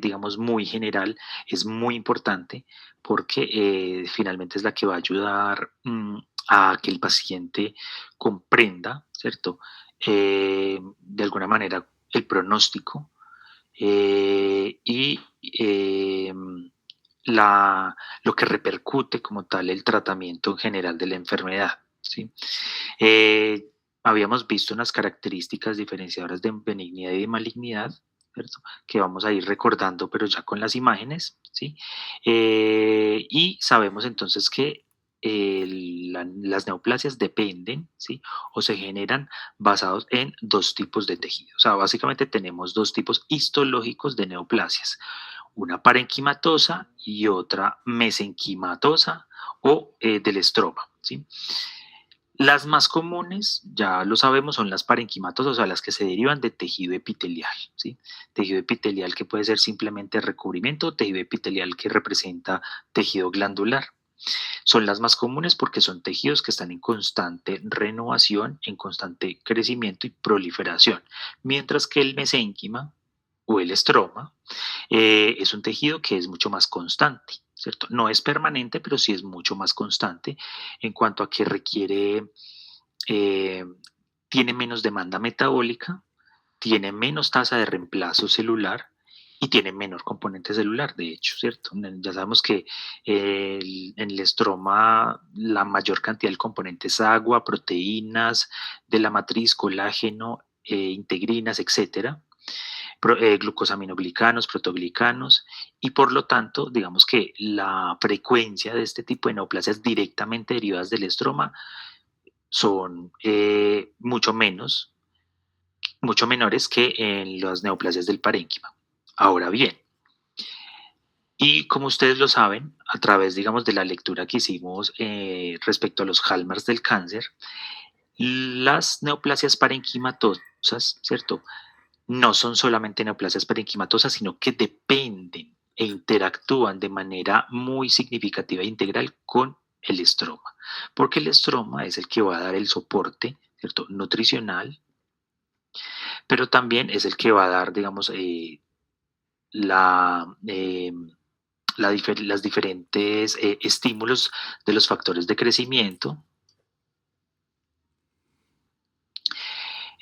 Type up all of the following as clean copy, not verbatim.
digamos, muy general, es muy importante porque finalmente es la que va a ayudar a que el paciente comprenda, ¿cierto? De alguna manera el pronóstico y la, lo que repercute como tal el tratamiento en general de la enfermedad, ¿sí? Eh, Habíamos visto unas características diferenciadoras de benignidad y de malignidad, ¿cierto? Que vamos a ir recordando, pero ya con las imágenes, ¿sí? Y sabemos entonces que las neoplasias dependen, ¿sí? O se generan basados en dos tipos de tejido. O sea, básicamente tenemos dos tipos histológicos de neoplasias, una parenquimatosa y otra mesenquimatosa o del estroma, ¿sí? Las más comunes, ya lo sabemos, son las parenquimatosas, o sea, las que se derivan de tejido epitelial, ¿sí? Tejido epitelial que puede ser simplemente recubrimiento, o tejido epitelial que representa tejido glandular. Son las más comunes porque son tejidos que están en constante renovación, en constante crecimiento y proliferación, mientras que el mesénquima o el estroma es un tejido que es mucho más constante, ¿cierto? No es permanente, pero sí es mucho más constante en cuanto a que requiere, eh, tiene menos demanda metabólica, tiene menos tasa de reemplazo celular y tiene menor componente celular, de hecho, ¿cierto? Ya sabemos que en el estroma la mayor cantidad del componente es agua, proteínas de la matriz, colágeno, integrinas, etcétera, glucosaminoglicanos, protoglicanos, y por lo tanto, digamos que la frecuencia de este tipo de neoplasias directamente derivadas del estroma son mucho menores que en las neoplasias del parénquima. Ahora bien, y como ustedes lo saben, a través, digamos, de la lectura que hicimos respecto a los hallmarks del cáncer, las neoplasias parenquimatosas, ¿cierto? No son solamente neoplasias parenquimatosas, sino que dependen e interactúan de manera muy significativa e integral con el estroma, porque el estroma es el que va a dar el soporte, ¿cierto? Nutricional, pero también es el que va a dar, digamos, la, las diferentes estímulos de los factores de crecimiento,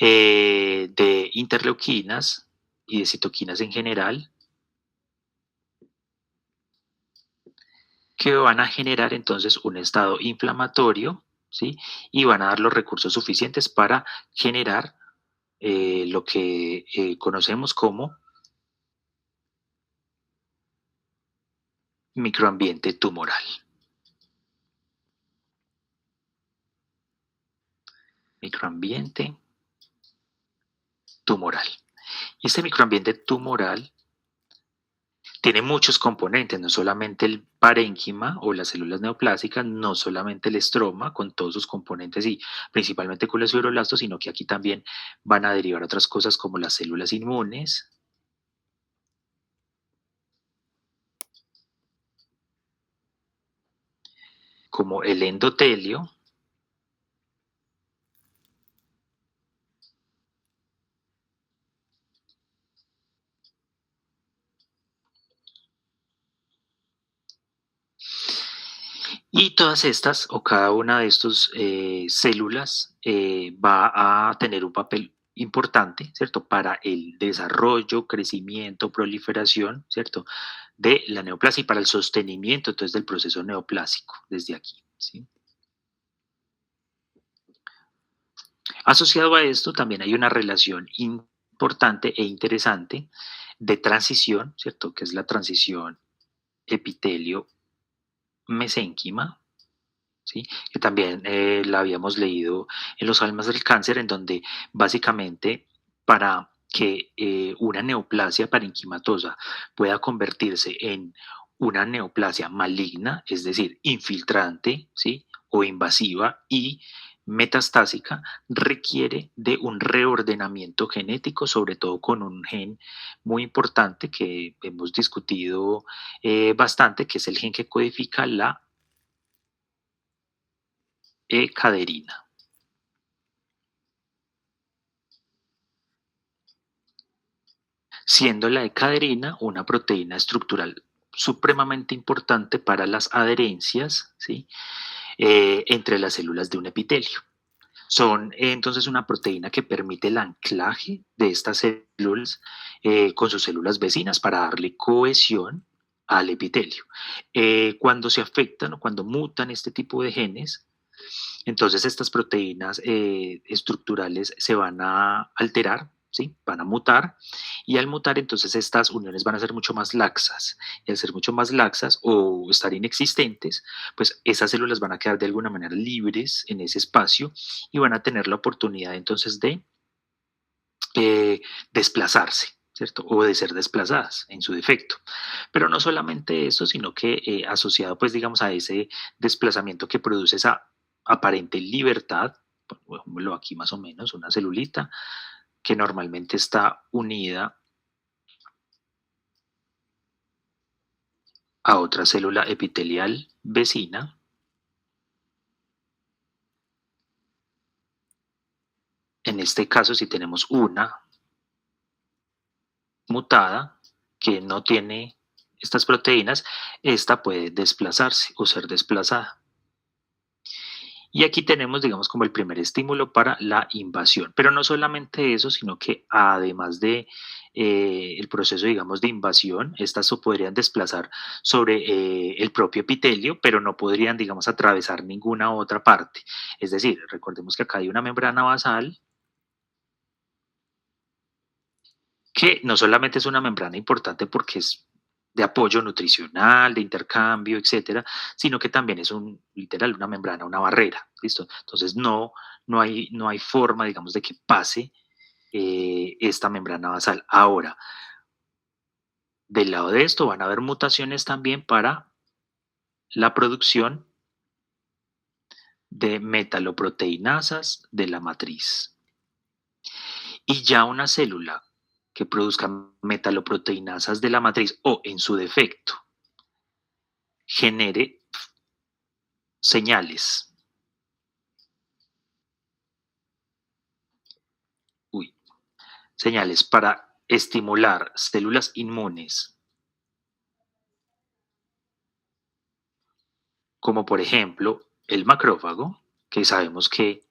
de interleuquinas y de citoquinas en general, que van a generar entonces un estado inflamatorio, ¿sí? Y van a dar los recursos suficientes para generar lo que conocemos como microambiente tumoral. Microambiente tumoral. Y este microambiente tumoral tiene muchos componentes, no solamente el parénquima o las células neoplásicas, no solamente el estroma con todos sus componentes y principalmente con los fibroblastos, sino que aquí también van a derivar otras cosas como las células inmunes, como el endotelio, y todas estas o cada una de estas células va a tener un papel importante, ¿cierto? Para el desarrollo, crecimiento, proliferación, ¿cierto? De la neoplasia y para el sostenimiento entonces del proceso neoplásico desde aquí, ¿sí? Asociado a esto también hay una relación importante e interesante de transición, ¿cierto? Que es la transición epitelio-mesénquima, ¿sí? Que también la habíamos leído en los almas del cáncer, en donde básicamente para que una neoplasia parenquimatosa pueda convertirse en una neoplasia maligna, es decir, infiltrante, ¿sí? O invasiva y metastásica, requiere de un reordenamiento genético, sobre todo con un gen muy importante que hemos discutido bastante, que es el gen que codifica la caderina. siendo la decaderina una proteína estructural supremamente importante para las adherencias, ¿sí? Entre las células de un epitelio. Son entonces una proteína que permite el anclaje de estas células con sus células vecinas para darle cohesión al epitelio. Cuando se afectan o cuando mutan este tipo de genes, entonces estas proteínas estructurales se van a alterar, ¿sí? Van a mutar, y al mutar entonces estas uniones van a ser mucho más laxas. Y al ser mucho más laxas o estar inexistentes, pues esas células van a quedar de alguna manera libres en ese espacio y van a tener la oportunidad entonces de desplazarse, ¿cierto? O de ser desplazadas en su defecto. Pero no solamente eso, sino que asociado, pues, digamos, a ese desplazamiento que produce esa aparente libertad, pongámoslo aquí más o menos, una celulita que normalmente está unida a otra célula epitelial vecina. En este caso, si tenemos una mutada que no tiene estas proteínas, esta puede desplazarse o ser desplazada. Y aquí tenemos, digamos, como el primer estímulo para la invasión. Pero no solamente eso, sino que además de el proceso, digamos, de invasión, estas se podrían desplazar sobre el propio epitelio, pero no podrían, digamos, atravesar ninguna otra parte. Es decir, recordemos que acá hay una membrana basal que no solamente es una membrana importante porque es de apoyo nutricional, de intercambio, etcétera, sino que también es literal una membrana, una barrera, ¿listo? Entonces no hay forma, digamos, de que pase esta membrana basal. Ahora, del lado de esto van a haber mutaciones también para la producción de metaloproteinasas de la matriz. Y ya una célula que produzca metaloproteinasas de la matriz o en su defecto genere señales. Señales para estimular células inmunes, como por ejemplo el macrófago, que sabemos que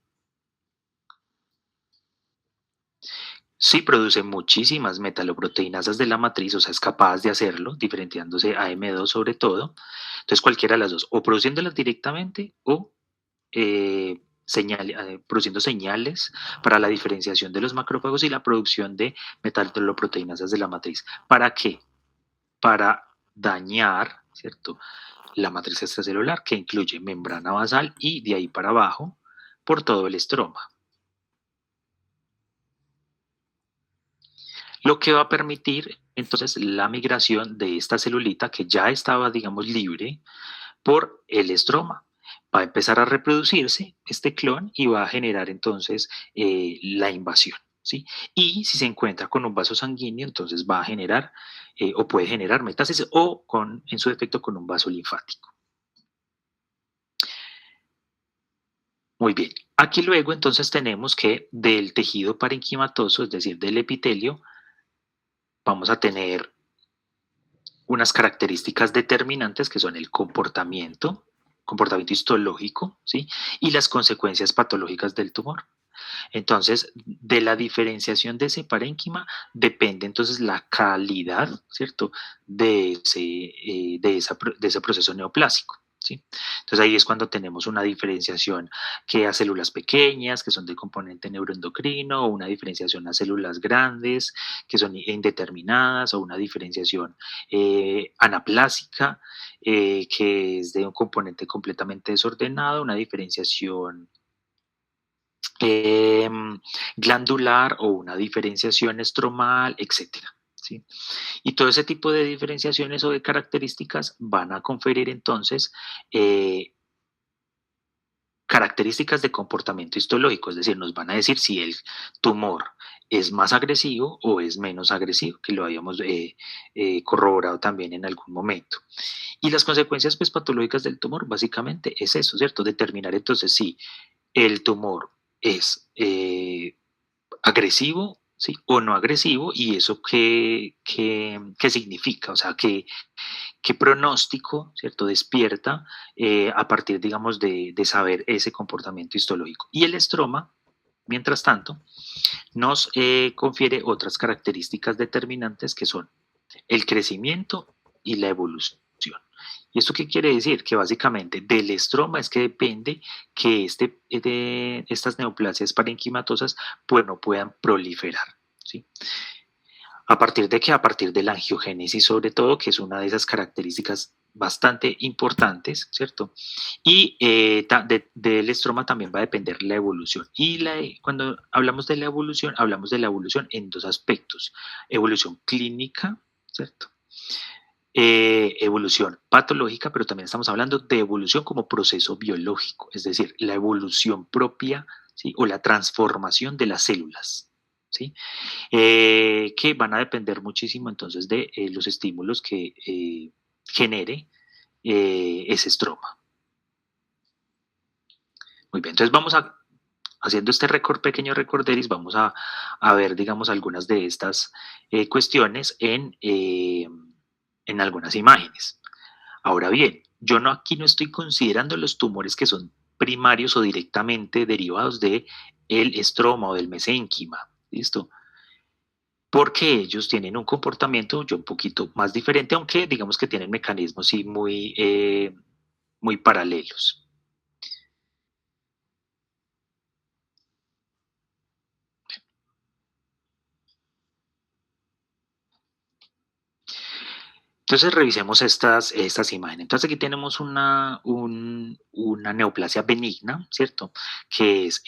sí produce muchísimas metaloproteinasas de la matriz, o sea, es capaz de hacerlo, diferenciándose a M2 sobre todo. Entonces, cualquiera de las dos, o produciéndolas directamente o produciendo señales para la diferenciación de los macrófagos y la producción de metaloproteinasas de la matriz. ¿Para qué? Para dañar, ¿cierto?, la matriz extracelular, que incluye membrana basal y de ahí para abajo por todo el estroma. Lo que va a permitir entonces la migración de esta celulita que ya estaba, digamos, libre por el estroma. Va a empezar a reproducirse este clon y va a generar entonces la invasión, ¿sí? Y si se encuentra con un vaso sanguíneo, entonces va a generar o puede generar metástasis o en su defecto con un vaso linfático. Muy bien. Aquí luego entonces tenemos que del tejido parenquimatoso, es decir, del epitelio, vamos a tener unas características determinantes que son el comportamiento histológico, ¿sí? Y las consecuencias patológicas del tumor. Entonces, de la diferenciación de ese parénquima depende entonces la calidad, ¿cierto?, de ese proceso neoplásico. ¿Sí? Entonces ahí es cuando tenemos una diferenciación que a células pequeñas, que son de componente neuroendocrino, o una diferenciación a células grandes, que son indeterminadas, o una diferenciación anaplásica, que es de un componente completamente desordenado, una diferenciación eh, glandular o una diferenciación estromal, etcétera. ¿Sí? Y todo ese tipo de diferenciaciones o de características van a conferir entonces características de comportamiento histológico, es decir, nos van a decir si el tumor es más agresivo o es menos agresivo, que lo habíamos corroborado también en algún momento. Y las consecuencias pues, patológicas del tumor básicamente es eso, ¿cierto? Determinar entonces si el tumor es agresivo ¿sí? O no agresivo, y eso qué significa, o sea, qué pronóstico, ¿cierto? Despierta a partir, digamos, de saber ese comportamiento histológico. Y el estroma, mientras tanto, nos confiere otras características determinantes que son el crecimiento y la evolución. ¿Y esto qué quiere decir? Que básicamente del estroma es que depende que estas neoplasias parenquimatosas pues no puedan proliferar. ¿Sí? ¿A partir de qué? A partir de la angiogénesis sobre todo, que es una de esas características bastante importantes, ¿cierto? Y del estroma también va a depender la evolución. Y cuando hablamos de la evolución en dos aspectos. Evolución clínica, ¿cierto? Evolución patológica, pero también estamos hablando de evolución como proceso biológico, es decir, la evolución propia, ¿sí? O la transformación de las células, ¿sí? Que van a depender muchísimo entonces de los estímulos que genere ese estroma. Muy bien, entonces haciendo este pequeño recorderis, vamos a ver, digamos, algunas de estas cuestiones en algunas imágenes. Ahora bien, yo aquí no estoy considerando los tumores que son primarios o directamente derivados de el estroma o del mesénquima, ¿listo? Porque ellos tienen un comportamiento yo un poquito más diferente, aunque digamos que tienen mecanismos sí muy paralelos. Entonces revisemos estas imágenes. Entonces aquí tenemos una neoplasia benigna, ¿cierto? Que es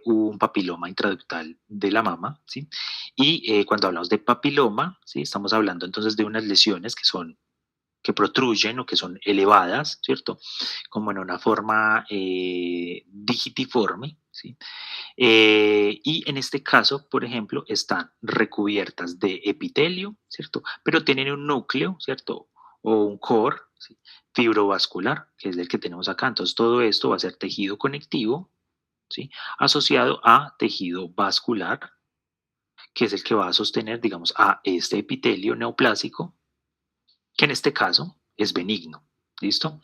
un papiloma intraductal de la mama, ¿sí? Y cuando hablamos de papiloma, ¿sí? Estamos hablando entonces de unas lesiones que protruyen o que son elevadas, ¿cierto? Como en una forma digitiforme, ¿sí? Y en este caso, por ejemplo, están recubiertas de epitelio, ¿cierto? Pero tienen un núcleo, ¿cierto? O un core, ¿sí? Fibrovascular, que es el que tenemos acá. Entonces, todo esto va a ser tejido conectivo, ¿sí? Asociado a tejido vascular, que es el que va a sostener, digamos, a este epitelio neoplásico, que en este caso es benigno. ¿Listo?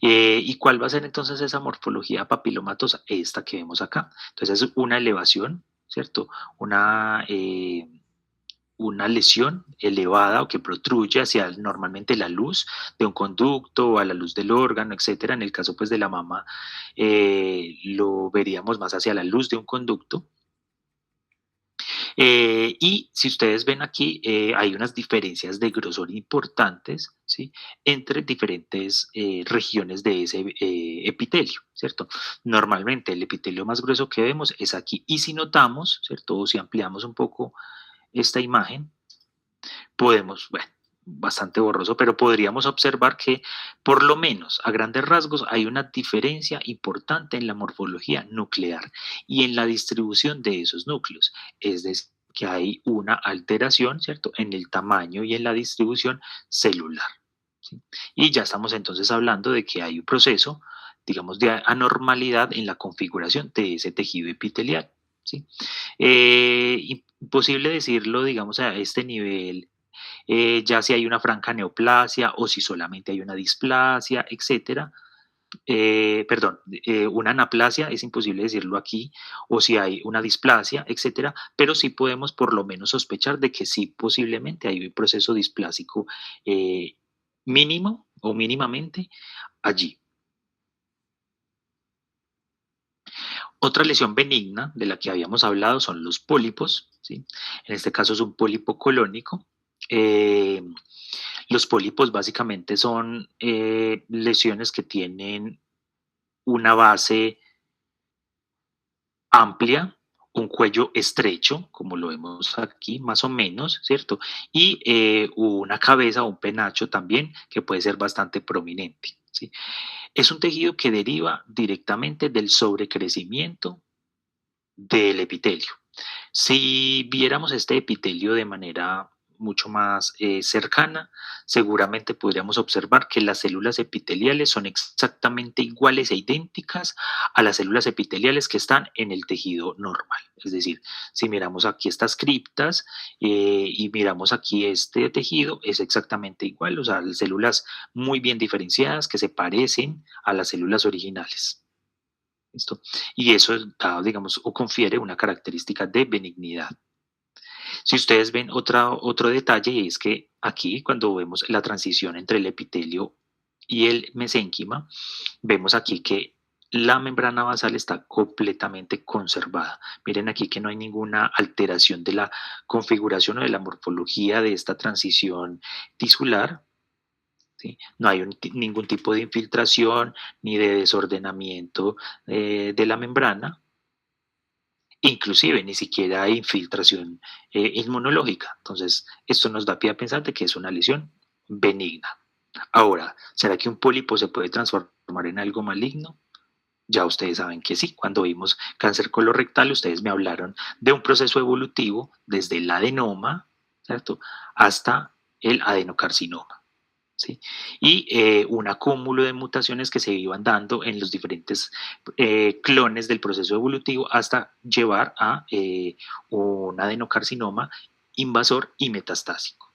¿Y cuál va a ser entonces esa morfología papilomatosa? Esta que vemos acá. Entonces es una elevación, ¿cierto? Una lesión elevada o que protruye hacia normalmente la luz de un conducto o a la luz del órgano, etcétera. En el caso pues de la mama lo veríamos más hacia la luz de un conducto. Y si ustedes ven aquí, hay unas diferencias de grosor importantes, ¿sí? Entre diferentes regiones de ese epitelio, ¿cierto? Normalmente el epitelio más grueso que vemos es aquí. Y si notamos, ¿cierto? O si ampliamos un poco esta imagen, podemos, bueno, bastante borroso, pero podríamos observar que por lo menos a grandes rasgos hay una diferencia importante en la morfología nuclear y en la distribución de esos núcleos. Es decir, que hay una alteración, ¿cierto?, en el tamaño y en la distribución celular. ¿Sí? Y ya estamos entonces hablando de que hay un proceso, digamos, de anormalidad en la configuración de ese tejido epitelial. ¿Sí? Imposible decirlo, digamos, a este nivel ya si hay una franca neoplasia o si solamente hay una displasia, etcétera. Perdón, una anaplasia, es imposible decirlo aquí, o si hay una displasia, etcétera, pero sí podemos por lo menos sospechar de que sí posiblemente hay un proceso displásico mínimo o mínimamente allí. Otra lesión benigna de la que habíamos hablado son los pólipos, ¿sí? En este caso es un pólipo colónico. Los pólipos básicamente son lesiones que tienen una base amplia, un cuello estrecho, como lo vemos aquí, más o menos, ¿cierto? Y una cabeza o un penacho también que puede ser bastante prominente, ¿sí? Es un tejido que deriva directamente del sobrecrecimiento del epitelio. Si viéramos este epitelio de manera mucho más cercana, seguramente podríamos observar que las células epiteliales son exactamente iguales e idénticas a las células epiteliales que están en el tejido normal. Es decir, si miramos aquí estas criptas y miramos aquí este tejido, es exactamente igual, o sea, células muy bien diferenciadas que se parecen a las células originales. ¿Listo? Y eso da, digamos, o confiere una característica de benignidad. Si ustedes ven otro detalle es que aquí cuando vemos la transición entre el epitelio y el mesénquima, vemos aquí que la membrana basal está completamente conservada. Miren aquí que no hay ninguna alteración de la configuración o de la morfología de esta transición tisular. ¿Sí? No hay ningún tipo de infiltración ni de desordenamiento de la membrana. Inclusive ni siquiera hay infiltración inmunológica. Entonces, esto nos da pie a pensar de que es una lesión benigna. Ahora, ¿será que un pólipo se puede transformar en algo maligno? Ya ustedes saben que sí. Cuando vimos cáncer colorectal, ustedes me hablaron de un proceso evolutivo desde el adenoma, ¿cierto?, hasta el adenocarcinoma. ¿Sí? Y un acúmulo de mutaciones que se iban dando en los diferentes clones del proceso evolutivo hasta llevar a un adenocarcinoma invasor y metastásico.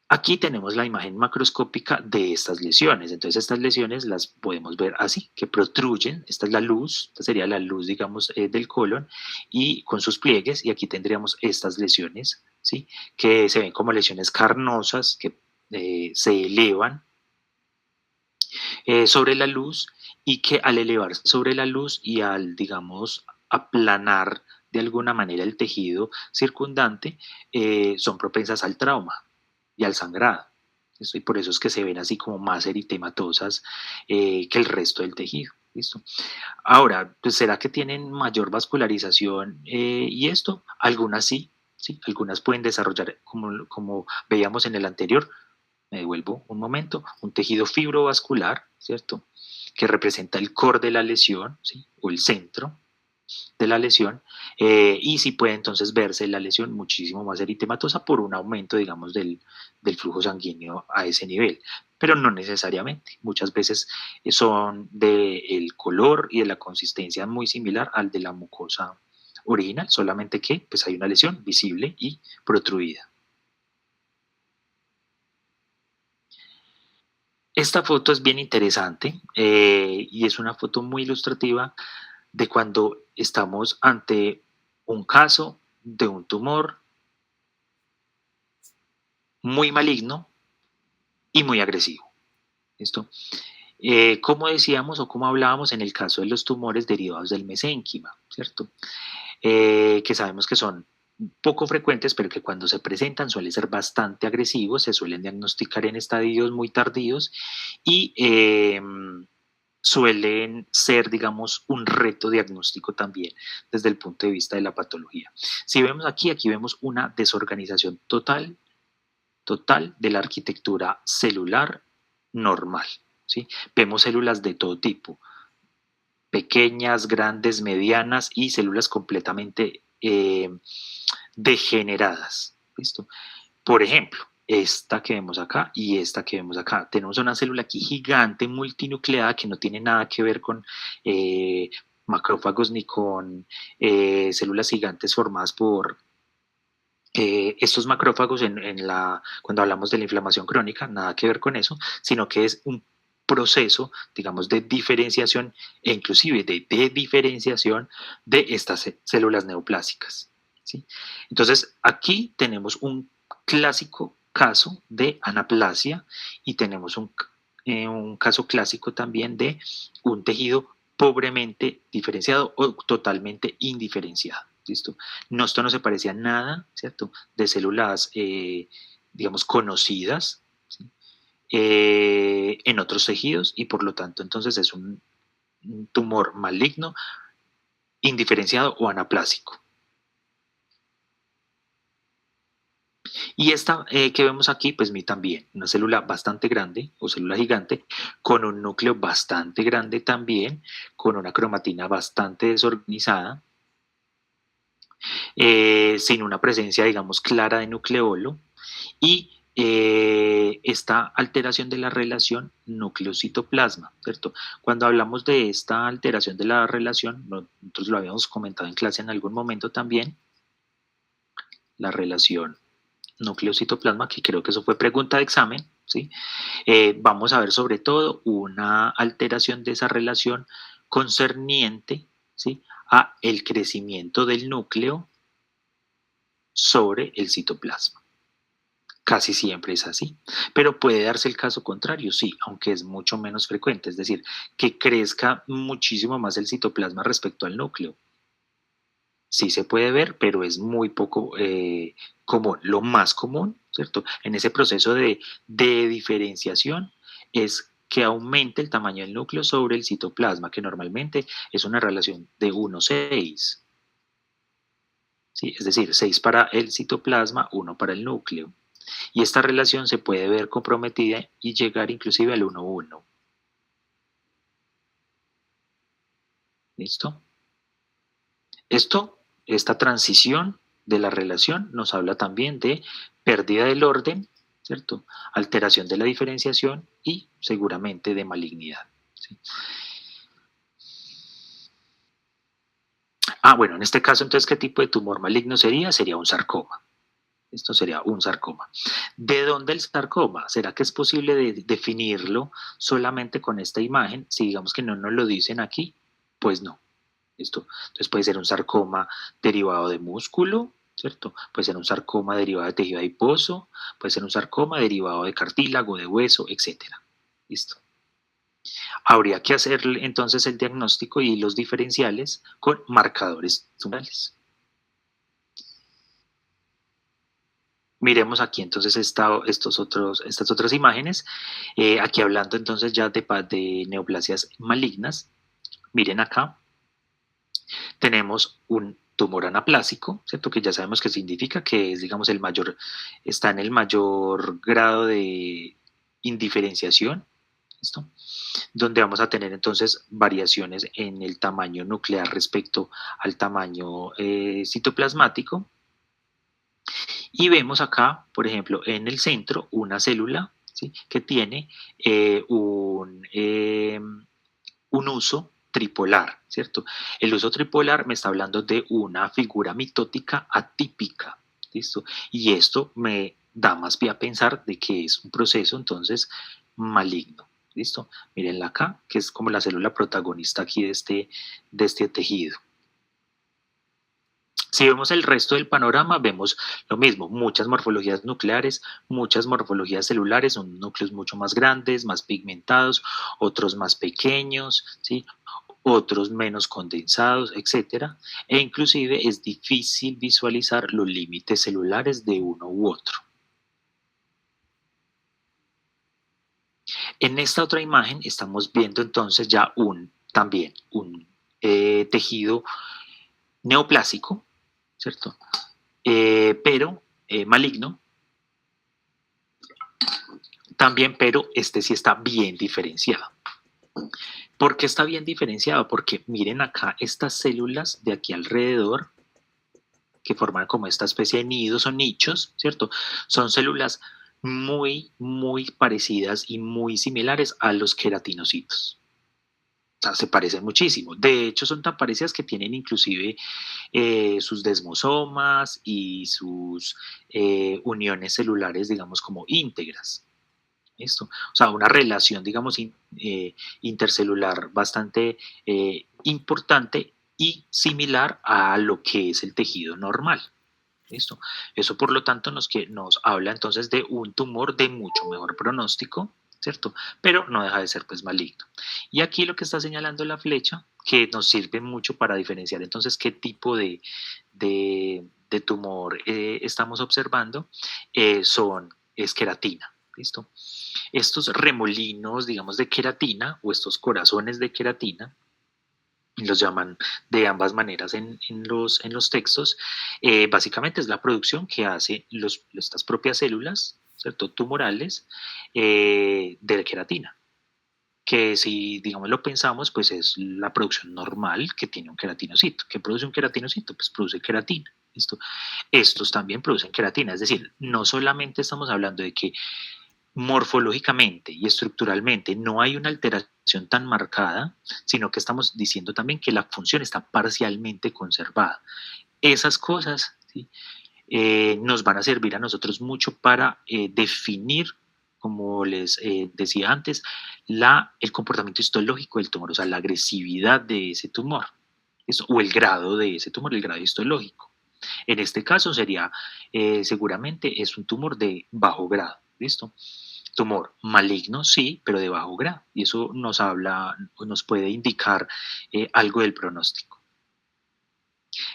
Aquí tenemos la imagen macroscópica de estas lesiones. Entonces estas lesiones las podemos ver así, que protruyen. Esta es la luz, esta sería la luz, digamos, del colon y con sus pliegues. Y aquí tendríamos estas lesiones, ¿sí?, que se ven como lesiones carnosas que se elevan sobre la luz y que al elevarse sobre la luz y al, digamos, aplanar de alguna manera el tejido circundante, son propensas al trauma y al sangrado. ¿Listo? Y por eso es que se ven así como más eritematosas que el resto del tejido. ¿Listo? Ahora, pues, ¿será que tienen mayor vascularización y esto? Algunas sí, sí, algunas pueden desarrollar, como veíamos en el anterior, me devuelvo un momento, un tejido fibrovascular, ¿cierto?, que representa el core de la lesión, ¿sí?, o el centro de la lesión, y sí puede entonces verse la lesión muchísimo más eritematosa por un aumento, digamos, del flujo sanguíneo a ese nivel, pero no necesariamente. Muchas veces son del color y de la consistencia muy similar al de la mucosa original, solamente que pues hay una lesión visible y protruida. Esta foto es bien interesante y es una foto muy ilustrativa de cuando estamos ante un caso de un tumor muy maligno y muy agresivo. ¿Listo? Como decíamos o como hablábamos en el caso de los tumores derivados del mesénquima, ¿cierto? Que sabemos que son poco frecuentes, pero que cuando se presentan suelen ser bastante agresivos, se suelen diagnosticar en estadios muy tardíos y suelen ser, digamos, un reto diagnóstico también desde el punto de vista de la patología. Si vemos aquí vemos una desorganización total de la arquitectura celular normal. ¿Sí? Vemos células de todo tipo, pequeñas, grandes, medianas y células completamente degeneradas. ¿Listo? Por ejemplo, esta que vemos acá y esta que vemos acá. Tenemos una célula aquí gigante, multinucleada, que no tiene nada que ver con macrófagos ni con células gigantes formadas por estos macrófagos cuando hablamos de la inflamación crónica, nada que ver con eso, sino que es un proceso, digamos, de diferenciación e inclusive de diferenciación de estas células neoplásicas. ¿Sí? Entonces, aquí tenemos un clásico caso de anaplasia y tenemos un caso clásico también de un tejido pobremente diferenciado o totalmente indiferenciado. ¿Listo? No, esto no se parecía a nada, ¿cierto?, de células, digamos, conocidas, ¿sí?, en otros tejidos y por lo tanto entonces es un tumor maligno, indiferenciado o anaplásico. Y esta que vemos aquí, pues también, una célula bastante grande o célula gigante, con un núcleo bastante grande también, con una cromatina bastante desorganizada, sin una presencia, digamos, clara de nucleolo, y esta alteración de la relación núcleo-citoplasma, ¿cierto? Cuando hablamos de esta alteración de la relación, nosotros lo habíamos comentado en clase en algún momento también, la relación núcleo-citoplasma, que creo que eso fue pregunta de examen, ¿sí? Vamos a ver sobre todo una alteración de esa relación concerniente, ¿sí?, a el crecimiento del núcleo sobre el citoplasma. Casi siempre es así, pero puede darse el caso contrario, sí, aunque es mucho menos frecuente, es decir, que crezca muchísimo más el citoplasma respecto al núcleo. Sí se puede ver, pero es muy poco común. Lo más común, ¿cierto? En ese proceso de diferenciación es que aumente el tamaño del núcleo sobre el citoplasma, que normalmente es una relación de 1:6. ¿Sí? Es decir, 6 para el citoplasma, 1 para el núcleo. Y esta relación se puede ver comprometida y llegar inclusive al 1:1. ¿Listo? Esta transición de la relación nos habla también de pérdida del orden, ¿cierto? Alteración de la diferenciación y seguramente de malignidad. ¿Sí? Bueno, en este caso entonces, ¿qué tipo de tumor maligno sería? Sería un sarcoma. Esto sería un sarcoma. ¿De dónde el sarcoma? ¿Será que es posible definirlo solamente con esta imagen? Si digamos que no nos lo dicen aquí, pues no. ¿Listo? Entonces puede ser un sarcoma derivado de músculo, ¿cierto? Puede ser un sarcoma derivado de tejido adiposo, puede ser un sarcoma derivado de cartílago, de hueso, etcétera. ¿Listo? Habría que hacer entonces el diagnóstico y los diferenciales con marcadores tumorales. Miremos aquí entonces estas otras imágenes, aquí hablando entonces ya de neoplasias malignas. Miren acá, tenemos un tumor anaplásico, ¿cierto? Que ya sabemos que significa que es, digamos, está en el mayor grado de indiferenciación, ¿listo? Donde vamos a tener entonces variaciones en el tamaño nuclear respecto al tamaño citoplasmático. Y vemos acá, por ejemplo, en el centro, una célula, ¿sí?, que tiene un uso tripolar, ¿cierto? El uso tripolar me está hablando de una figura mitótica atípica, ¿listo? Y esto me da más pie a pensar de que es un proceso entonces maligno, ¿listo? Mírenla acá, que es como la célula protagonista aquí de este tejido. Si vemos el resto del panorama, vemos lo mismo, muchas morfologías nucleares, muchas morfologías celulares, son núcleos mucho más grandes, más pigmentados, otros más pequeños, ¿sí?, otros menos condensados, etcétera, e inclusive es difícil visualizar los límites celulares de uno u otro. En esta otra imagen estamos viendo entonces ya también un tejido neoplásico, ¿cierto? Pero maligno también, pero este sí está bien diferenciado. ¿Por qué está bien diferenciado? Porque miren acá estas células de aquí alrededor, que forman como esta especie de nidos o nichos, ¿cierto? Son células muy, muy parecidas y muy similares a los queratinocitos. O sea, se parecen muchísimo. De hecho, son tan parecidas que tienen inclusive sus desmosomas y sus uniones celulares, digamos, como íntegras. ¿Listo? O sea, una relación, digamos, intercelular bastante importante y similar a lo que es el tejido normal. ¿Listo? Eso, por lo tanto, nos habla entonces de un tumor de mucho mejor pronóstico, ¿cierto? Pero no deja de ser pues maligno. Y aquí lo que está señalando la flecha, que nos sirve mucho para diferenciar entonces qué tipo de tumor estamos observando, es queratina, ¿listo? Estos remolinos, digamos, de queratina o estos corazones de queratina, los llaman de ambas maneras en los textos, básicamente es la producción que hacen estas propias células, ¿cierto?, tumorales, de queratina. que si, digamos, lo pensamos, pues es la producción normal que tiene un queratinocito. ¿Qué produce un queratinocito? Pues produce queratina. ¿Listo? Estos también producen queratina, es decir, no solamente estamos hablando de que morfológicamente y estructuralmente no hay una alteración tan marcada, sino que estamos diciendo también que la función está parcialmente conservada. Esas cosas, ¿sí? Nos van a servir a nosotros mucho para definir, como les decía antes, el comportamiento histológico del tumor, o sea, la agresividad de ese tumor, ¿listo? O el grado de ese tumor, el grado histológico. En este caso sería, seguramente es un tumor de bajo grado, ¿listo? Tumor maligno, sí, pero de bajo grado. Y eso nos habla, nos puede indicar algo del pronóstico.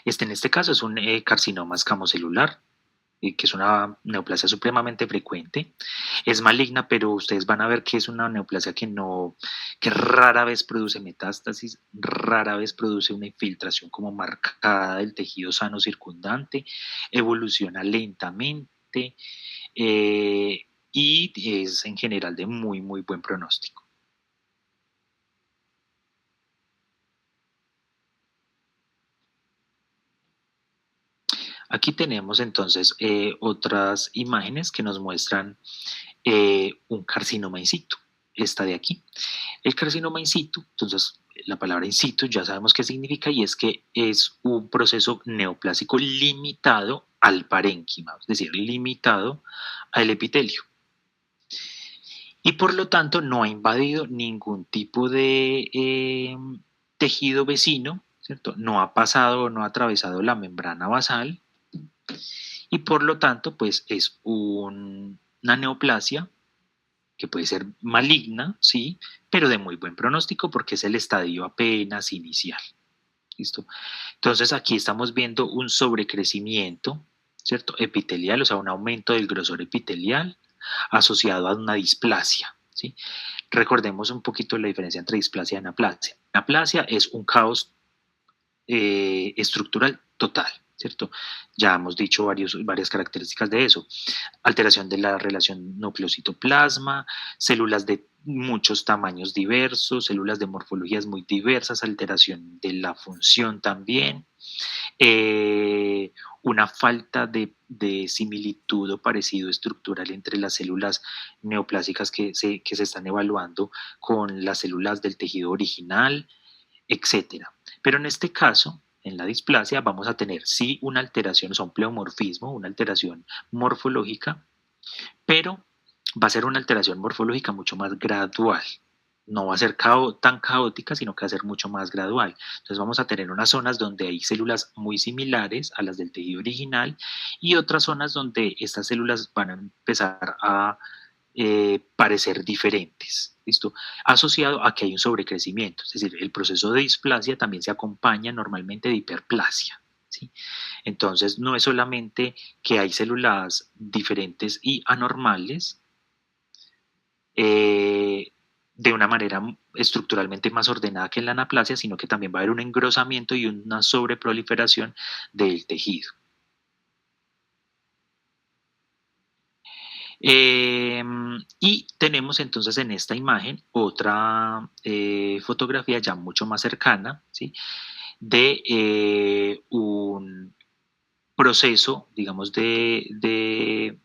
En este caso es un carcinoma escamocelular, que es una neoplasia supremamente frecuente. Es maligna, pero ustedes van a ver que es una neoplasia que rara vez produce metástasis, rara vez produce una infiltración como marcada del tejido sano circundante, evoluciona lentamente y es en general de muy, muy buen pronóstico. Aquí tenemos entonces otras imágenes que nos muestran un carcinoma in situ, esta de aquí. El carcinoma in situ, entonces la palabra in situ ya sabemos qué significa y es que es un proceso neoplásico limitado al parénquima, es decir, limitado al epitelio. Y por lo tanto no ha invadido ningún tipo de tejido vecino, ¿cierto? No ha pasado, no ha atravesado la membrana basal y por lo tanto pues es una neoplasia que puede ser maligna, sí, pero de muy buen pronóstico porque es el estadio apenas inicial. ¿Listo? Entonces aquí estamos viendo un sobrecrecimiento, ¿cierto? Epitelial, o sea, un aumento del grosor epitelial asociado a una displasia, ¿sí? Recordemos un poquito la diferencia entre displasia y anaplasia. Anaplasia es un caos estructural total, ¿cierto? Ya hemos dicho varias características de eso. Alteración de la relación núcleo-citoplasma, células de muchos tamaños diversos, células de morfologías muy diversas, alteración de la función también, una falta de similitud o parecido estructural entre las células neoplásicas que se están evaluando con las células del tejido original, etcétera. Pero en este caso, en la displasia, vamos a tener sí una alteración, o sea, un pleomorfismo, una alteración morfológica, pero va a ser una alteración morfológica mucho más gradual. No va a ser tan caótica, sino que va a ser mucho más gradual. Entonces vamos a tener unas zonas donde hay células muy similares a las del tejido original y otras zonas donde estas células van a empezar a parecer diferentes, ¿listo? Asociado a que hay un sobrecrecimiento, es decir, el proceso de displasia también se acompaña normalmente de hiperplasia, ¿sí? Entonces, no es solamente que hay células diferentes y anormales de una manera estructuralmente más ordenada que en la anaplasia, sino que también va a haber un engrosamiento y una sobreproliferación del tejido. Y tenemos entonces en esta imagen otra fotografía ya mucho más cercana, ¿sí? De un proceso, digamos, de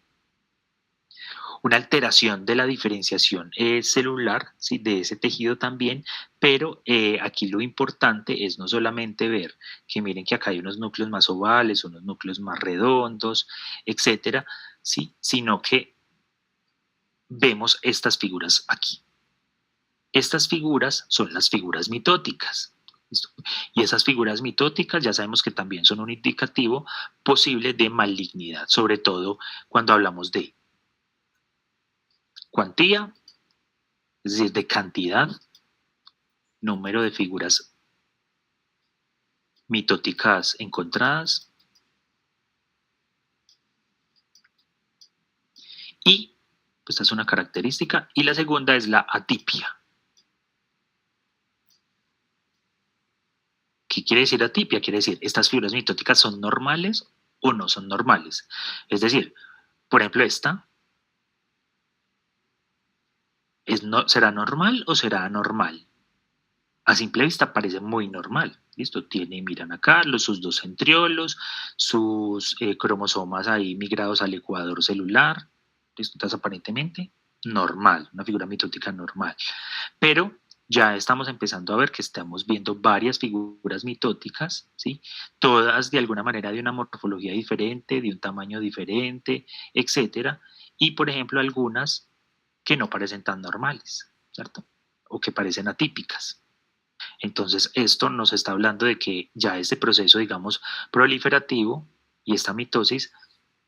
una alteración de la diferenciación celular, ¿sí? De ese tejido también, pero aquí lo importante es no solamente ver que miren que acá hay unos núcleos más ovales, unos núcleos más redondos, etcétera, ¿sí? Sino que vemos estas figuras aquí. Estas figuras son las figuras mitóticas. ¿Listo? Y esas figuras mitóticas ya sabemos que también son un indicativo posible de malignidad, sobre todo cuando hablamos de cuantía, es decir, de cantidad, número de figuras mitóticas encontradas y pues esta es una característica y la segunda es la atipia. ¿Qué quiere decir atipia? Quiere decir, estas fibras mitóticas son normales o no son normales. Es decir, por ejemplo, esta ¿Será normal o será anormal? A simple vista parece muy normal. ¿Listo? Miran acá, sus dos centriolos, sus cromosomas ahí migrados al ecuador celular. ¿Listo? Entonces, aparentemente, normal, una figura mitótica normal. Pero ya estamos empezando a ver que estamos viendo varias figuras mitóticas, ¿sí? Todas de alguna manera de una morfología diferente, de un tamaño diferente, etcétera. Y, por ejemplo, algunas que no parecen tan normales, ¿cierto? O que parecen atípicas. Entonces, esto nos está hablando de que ya este proceso, digamos, proliferativo y esta mitosis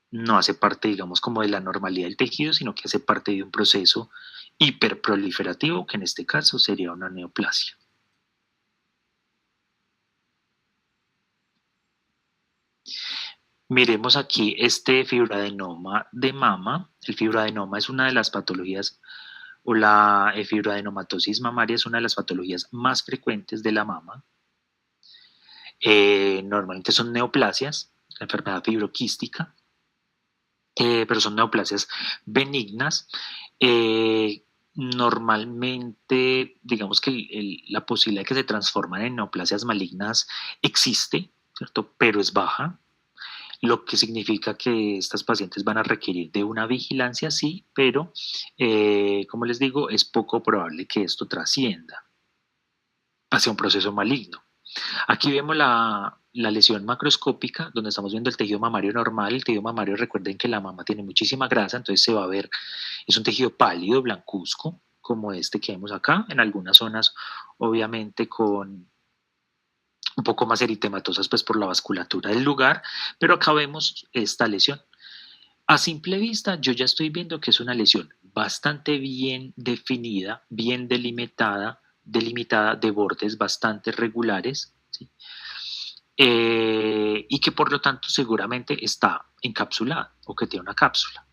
no hace parte, digamos, como de la normalidad del tejido, sino que hace parte de un proceso hiperproliferativo, que en este caso sería una neoplasia. Miremos aquí este fibroadenoma de mama. El fibroadenoma es una de las patologías, o la fibroadenomatosis mamaria es una de las patologías más frecuentes de la mama. Normalmente son neoplasias, la enfermedad fibroquística, pero son neoplasias benignas. Normalmente, digamos que la posibilidad de que se transformen en neoplasias malignas existe, ¿cierto? Pero es baja, lo que significa que estas pacientes van a requerir de una vigilancia, sí, pero como les digo, es poco probable que esto trascienda hacia un proceso maligno. Aquí vemos la lesión macroscópica, donde estamos viendo el tejido mamario normal. El tejido mamario, recuerden que la mama tiene muchísima grasa, entonces se va a ver, es un tejido pálido, blancuzco, como este que vemos acá, en algunas zonas obviamente con un poco más eritematosas pues por la vasculatura del lugar, pero acá vemos esta lesión. A simple vista yo ya estoy viendo que es una lesión bastante bien definida, bien delimitada de bordes bastante regulares, ¿sí? Y que por lo tanto seguramente está encapsulada o que tiene una cápsula.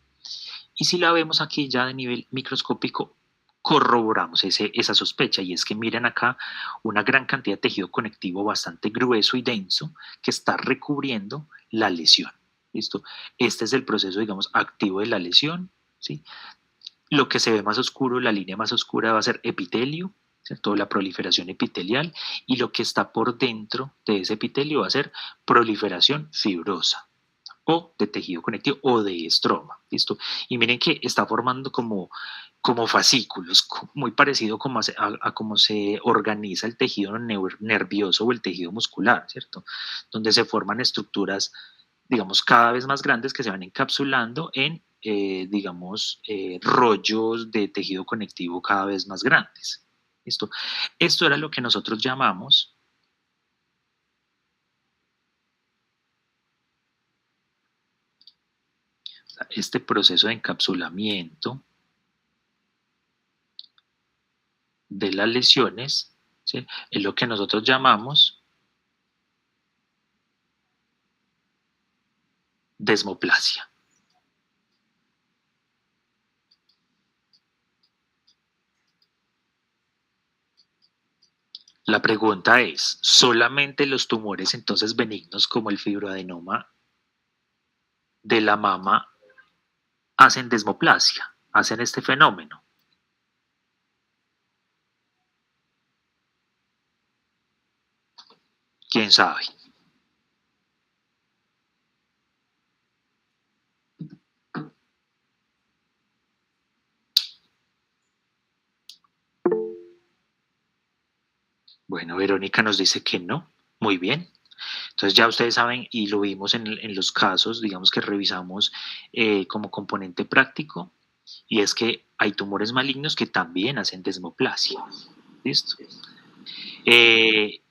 Y si la vemos aquí ya de nivel microscópico, corroboramos esa sospecha, y es que miren acá una gran cantidad de tejido conectivo bastante grueso y denso que está recubriendo la lesión. ¿Listo? Este es el proceso, digamos, activo de la lesión, ¿sí? Lo que se ve más oscuro, la línea más oscura va a ser epitelio, ¿cierto? La proliferación epitelial, y lo que está por dentro de ese epitelio va a ser proliferación fibrosa o de tejido conectivo o de estroma, ¿listo? Y miren que está formando como fascículos, muy parecido a cómo se organiza el tejido nervioso o el tejido muscular, ¿cierto? Donde se forman estructuras, digamos, cada vez más grandes que se van encapsulando en, digamos, rollos de tejido conectivo cada vez más grandes. ¿Listo? Esto era lo que nosotros llamamos este proceso de encapsulamiento de las lesiones, ¿sí? Es lo que nosotros llamamos desmoplasia. La pregunta es, ¿solamente los tumores entonces benignos como el fibroadenoma de la mama hacen desmoplasia, hacen este fenómeno? ¿Quién sabe? Bueno, Verónica nos dice que no. Muy bien. Entonces ya ustedes saben, y lo vimos en los casos, digamos que revisamos como componente práctico, y es que hay tumores malignos que también hacen desmoplasia. ¿Listo?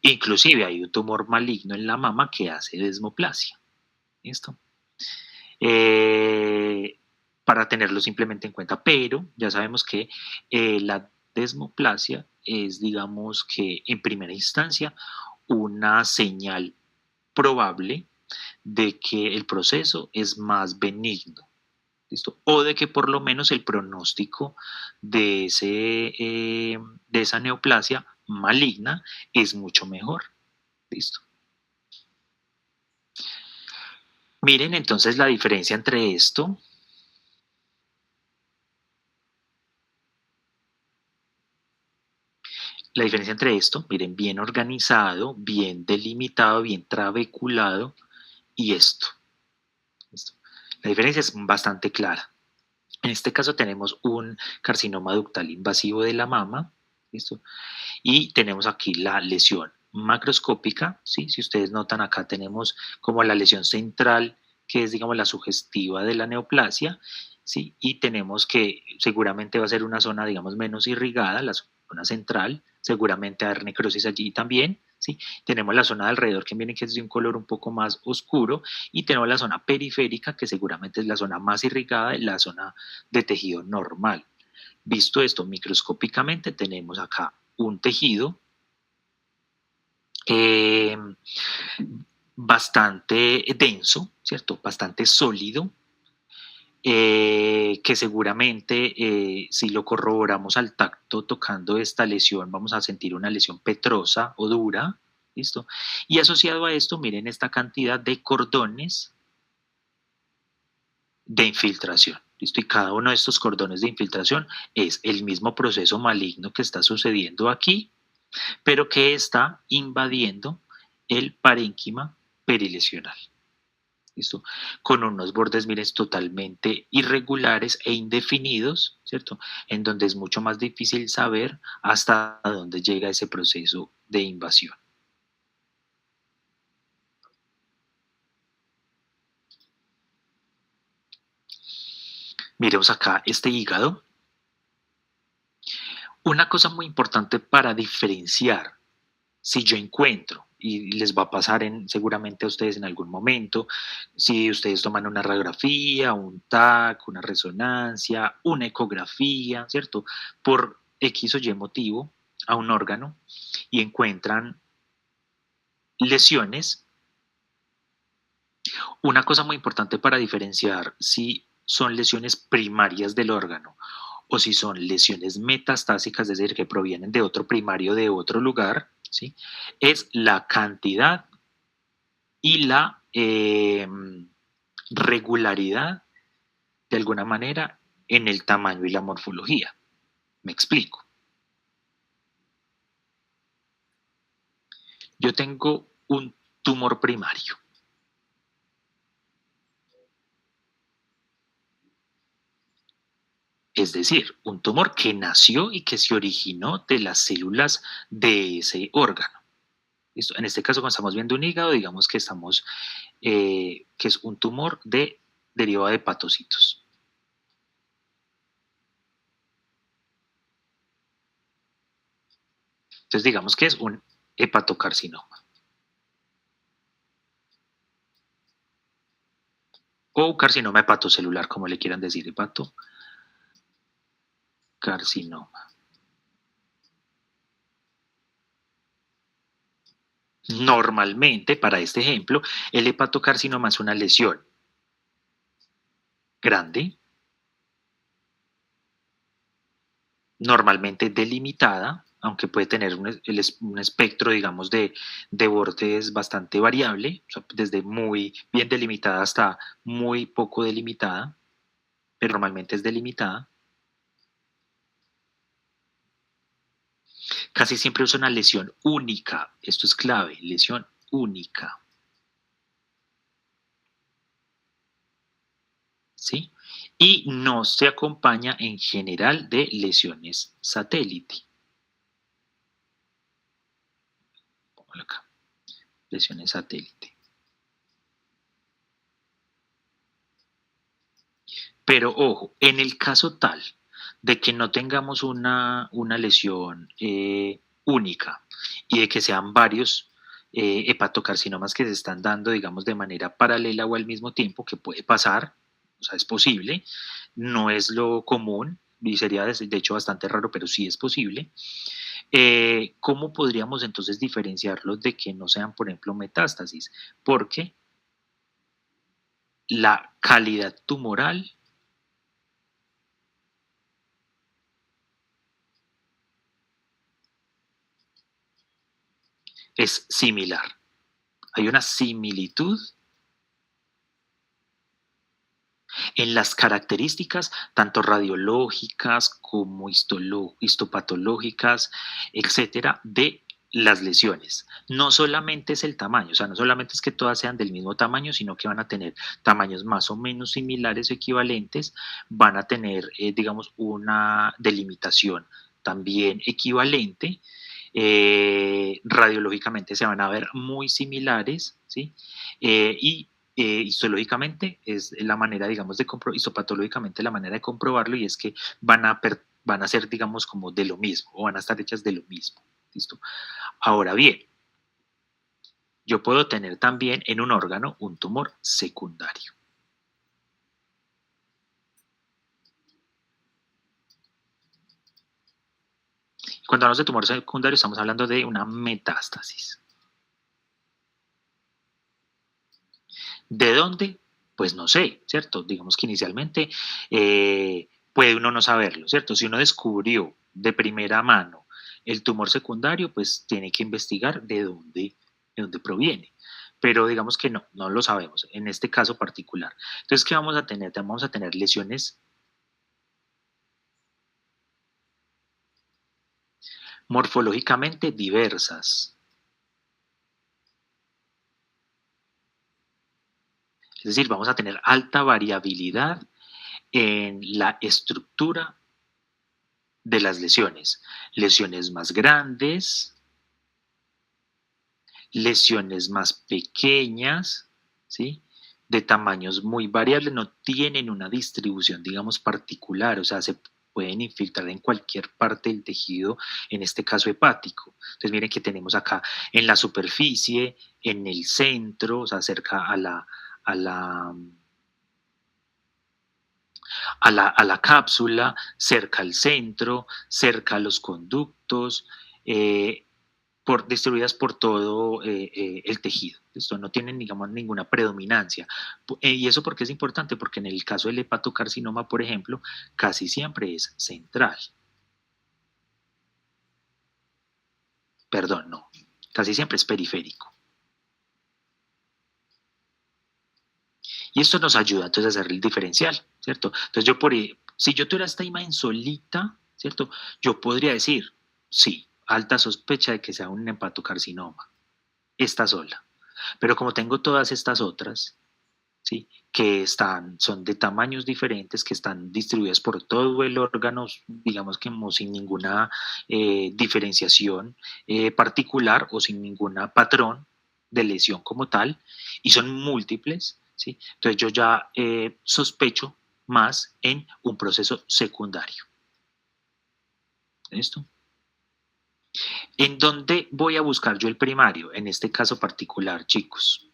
Inclusive hay un tumor maligno en la mama que hace desmoplasia. ¿Listo? Eh, para tenerlo simplemente en cuenta, pero ya sabemos que la desmoplasia es, digamos que en primera instancia, una señal probable de que el proceso es más benigno. ¿Listo? O de que por lo menos el pronóstico de esa neoplasia maligna es mucho mejor. ¿Listo? Miren entonces la diferencia entre esto La diferencia entre esto, miren, bien organizado, bien delimitado, bien trabeculado, y esto. ¿Listo? La diferencia es bastante clara. En este caso tenemos un carcinoma ductal invasivo de la mama, ¿listo? Y tenemos aquí la lesión macroscópica, ¿sí? Si ustedes notan acá tenemos como la lesión central, que es digamos la sugestiva de la neoplasia, ¿sí? Y tenemos que seguramente va a ser una zona digamos menos irrigada, la zona central, seguramente va a haber necrosis allí también, ¿sí? Tenemos la zona de alrededor que viene que es de un color un poco más oscuro y tenemos la zona periférica que seguramente es la zona más irrigada, la zona de tejido normal. Visto esto microscópicamente, tenemos acá un tejido eh, bastante denso, ¿cierto? Bastante sólido, que seguramente si lo corroboramos al tacto tocando esta lesión, vamos a sentir una lesión petrosa o dura, ¿listo? Y asociado a esto, miren esta cantidad de cordones de infiltración. ¿Listo? Y cada uno de estos cordones de infiltración es el mismo proceso maligno que está sucediendo aquí, pero que está invadiendo el parénquima perilesional. ¿Listo? Con unos bordes, miren, totalmente irregulares e indefinidos, ¿cierto? En donde es mucho más difícil saber hasta dónde llega ese proceso de invasión. Miremos acá este hígado. Una cosa muy importante para diferenciar si yo encuentro, y les va a pasar seguramente a ustedes en algún momento, si ustedes toman una radiografía, un TAC, una resonancia, una ecografía, ¿cierto? Por X o Y motivo a un órgano y encuentran lesiones, una cosa muy importante para diferenciar si son lesiones primarias del órgano o si son lesiones metastásicas, es decir, que provienen de otro primario de otro lugar, ¿sí? Es la cantidad y la regularidad, de alguna manera, en el tamaño y la morfología. Me explico. Yo tengo un tumor primario, es decir, un tumor que nació y que se originó de las células de ese órgano. ¿Listo? En este caso, cuando estamos viendo un hígado, digamos que estamos, que es un tumor derivado de hepatocitos. Entonces, digamos que es un hepatocarcinoma o carcinoma hepatocelular, como le quieran decir, hepatocarcinoma. Normalmente, para este ejemplo, el hepatocarcinoma es una lesión grande, normalmente delimitada, aunque puede tener un espectro, digamos, de bordes bastante variable, o sea, desde muy bien delimitada hasta muy poco delimitada, pero normalmente es delimitada. Casi siempre usa una lesión única, esto es clave, lesión única, ¿sí? Y no se acompaña en general de lesiones satélite. Póngalo acá, lesiones satélite. Pero ojo, en el caso tal de que no tengamos una lesión única y de que sean varios hepatocarcinomas que se están dando, digamos, de manera paralela o al mismo tiempo, que puede pasar, o sea, es posible, no es lo común y sería de hecho bastante raro, pero sí es posible. ¿Cómo podríamos entonces diferenciarlos de que no sean, por ejemplo, metástasis? Porque la calidad tumoral es similar. Hay una similitud En las características, tanto radiológicas como histopatológicas, etcétera, de las lesiones. No solamente es el tamaño, o sea, no solamente es que todas sean del mismo tamaño, sino que van a tener tamaños más o menos similares o equivalentes, van a tener, digamos, una delimitación también equivalente, radiológicamente se van a ver muy similares, ¿sí? Y histológicamente es la manera, digamos, histopatológicamente la manera de comprobarlo, y es que van a ser, digamos, como de lo mismo, o van a estar hechas de lo mismo, ¿listo? Ahora bien, yo puedo tener también en un órgano un tumor secundario. Cuando hablamos de tumor secundario estamos hablando de una metástasis. ¿De dónde? Pues no sé, ¿cierto? Digamos que inicialmente puede uno no saberlo, ¿cierto? Si uno descubrió de primera mano el tumor secundario, pues tiene que investigar de dónde proviene. Pero digamos que no lo sabemos en este caso particular. Entonces, ¿qué vamos a tener? Vamos a tener lesiones morfológicamente diversas. Es decir, vamos a tener alta variabilidad en la estructura de las lesiones. Lesiones más grandes, lesiones más pequeñas, ¿sí? De tamaños muy variables, no tienen una distribución, digamos, particular, o sea, se pueden infiltrar en cualquier parte del tejido, en este caso hepático. Entonces, miren que tenemos acá en la superficie, en el centro, o sea, cerca a la, a la cápsula, cerca al centro, cerca a los conductos, distribuidas por todo el tejido. Esto no tiene, digamos, ninguna predominancia. ¿Y eso por qué es importante? Porque en el caso del hepatocarcinoma, por ejemplo, casi siempre es central. Perdón, no. Casi siempre es periférico. Y esto nos ayuda entonces a hacer el diferencial, ¿cierto? Entonces si yo tuviera esta imagen solita, ¿cierto? Yo podría decir, sí, alta sospecha de que sea un hepatocarcinoma, esta sola. Pero como tengo todas estas otras, ¿sí? Que son de tamaños diferentes, que están distribuidas por todo el órgano, digamos que sin ninguna diferenciación particular o sin ningún patrón de lesión como tal, y son múltiples, ¿sí? Entonces yo ya sospecho más en un proceso secundario. ¿Listo? ¿En dónde voy a buscar yo el primario? En este caso particular, chicos.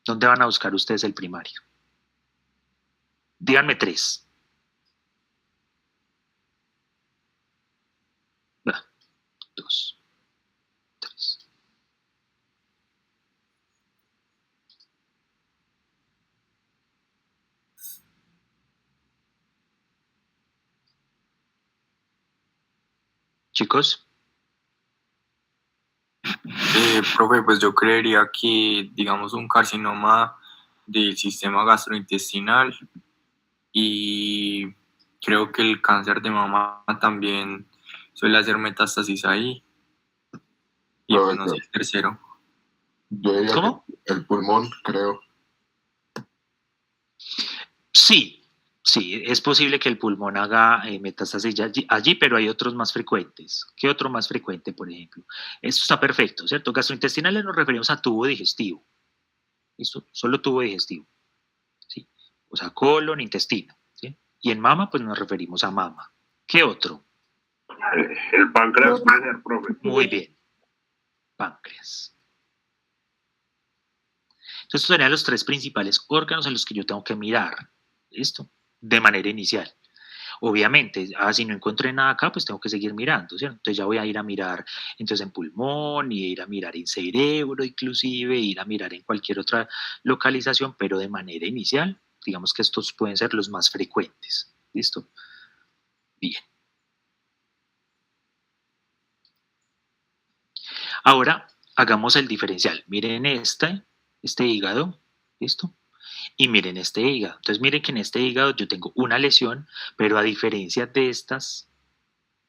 ¿Dónde van a buscar ustedes el primario? Díganme tres. Va, dos, tres. Chicos, Profe, pues yo creería que, digamos, un carcinoma del sistema gastrointestinal, y creo que el cáncer de mama también suele hacer metástasis ahí. Y pues no sé, el tercero. Yo diría ¿cómo? que el pulmón, creo. Sí, sí, es posible que el pulmón haga metástasis allí, pero hay otros más frecuentes. ¿Qué otro más frecuente, por ejemplo? Esto está perfecto, ¿cierto? Gastrointestinales nos referimos a tubo digestivo. ¿Listo? Solo tubo digestivo. ¿Sí? O sea, colon, intestino. ¿Sí? Y en mama, pues nos referimos a mama. ¿Qué otro? El páncreas puede ser, profe. Muy bien, páncreas. Entonces, estos serían los tres principales órganos en los que yo tengo que mirar. ¿Listo? De manera inicial. Obviamente, si no encontré nada acá, pues tengo que seguir mirando, ¿cierto? Entonces ya voy a ir a mirar entonces en pulmón, y ir a mirar en cerebro inclusive, ir a mirar en cualquier otra localización, pero de manera inicial, digamos que estos pueden ser los más frecuentes. ¿Listo? Bien. Ahora hagamos el diferencial. Miren este hígado, ¿listo? Y miren este hígado. Entonces miren que en este hígado yo tengo una lesión, pero a diferencia de estas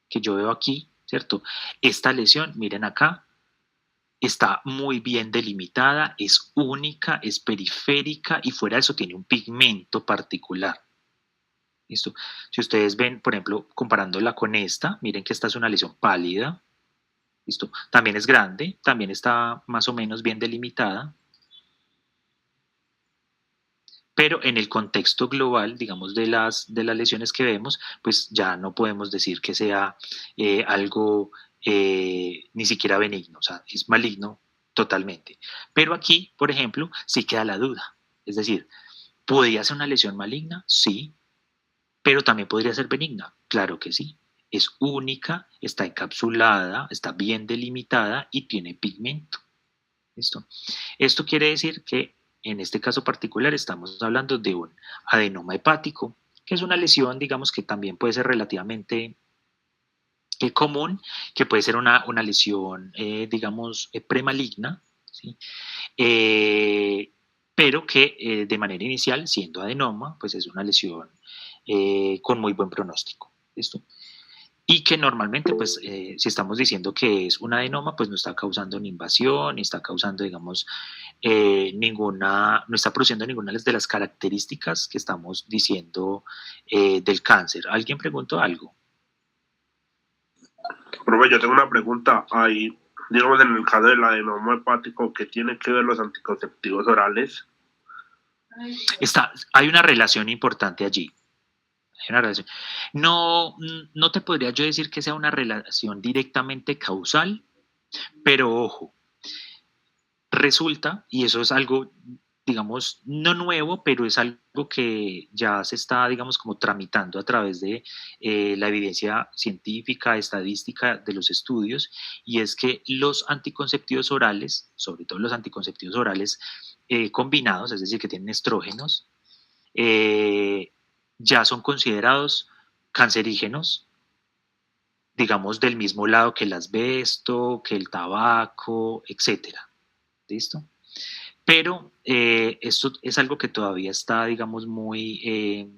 que yo veo aquí, ¿cierto? Esta lesión, miren acá, está muy bien delimitada, es única, es periférica y fuera de eso tiene un pigmento particular. ¿Listo? Si ustedes ven, por ejemplo, comparándola con esta, miren que esta es una lesión pálida. ¿Listo? También es grande, también está más o menos bien delimitada. Pero en el contexto global, digamos, de las lesiones que vemos, pues ya no podemos decir que sea algo ni siquiera benigno, o sea, es maligno totalmente. Pero aquí, por ejemplo, sí queda la duda. Es decir, ¿podría ser una lesión maligna? Sí, pero también podría ser benigna. Claro que sí. Es única, está encapsulada, está bien delimitada y tiene pigmento. ¿Listo? Esto quiere decir que en este caso particular estamos hablando de un adenoma hepático, que es una lesión, digamos, que también puede ser relativamente común, que puede ser una lesión, digamos, premaligna, ¿sí? Eh, pero que de manera inicial, siendo adenoma, pues es una lesión con muy buen pronóstico. ¿Listo? Y que normalmente, pues, si estamos diciendo que es un adenoma, pues no está causando ni invasión, ni está causando, digamos, no está produciendo ninguna de las características que estamos diciendo del cáncer. ¿Alguien preguntó algo? Profe, yo tengo una pregunta ahí, digamos, en el caso del adenoma hepático, ¿qué tiene que ver los anticonceptivos orales? Hay una relación importante allí. Hay una relación. No, no te podría yo decir que sea una relación directamente causal, pero ojo, resulta, y eso es algo, digamos, no nuevo, pero es algo que ya se está, digamos, como tramitando a través de la evidencia científica, estadística de los estudios, y es que los anticonceptivos orales, sobre todo los anticonceptivos orales combinados, es decir, que tienen estrógenos, eh, ya son considerados cancerígenos, digamos, del mismo lado que el asbesto, que el tabaco, etcétera. ¿Listo? Pero esto es algo que todavía está, digamos, muy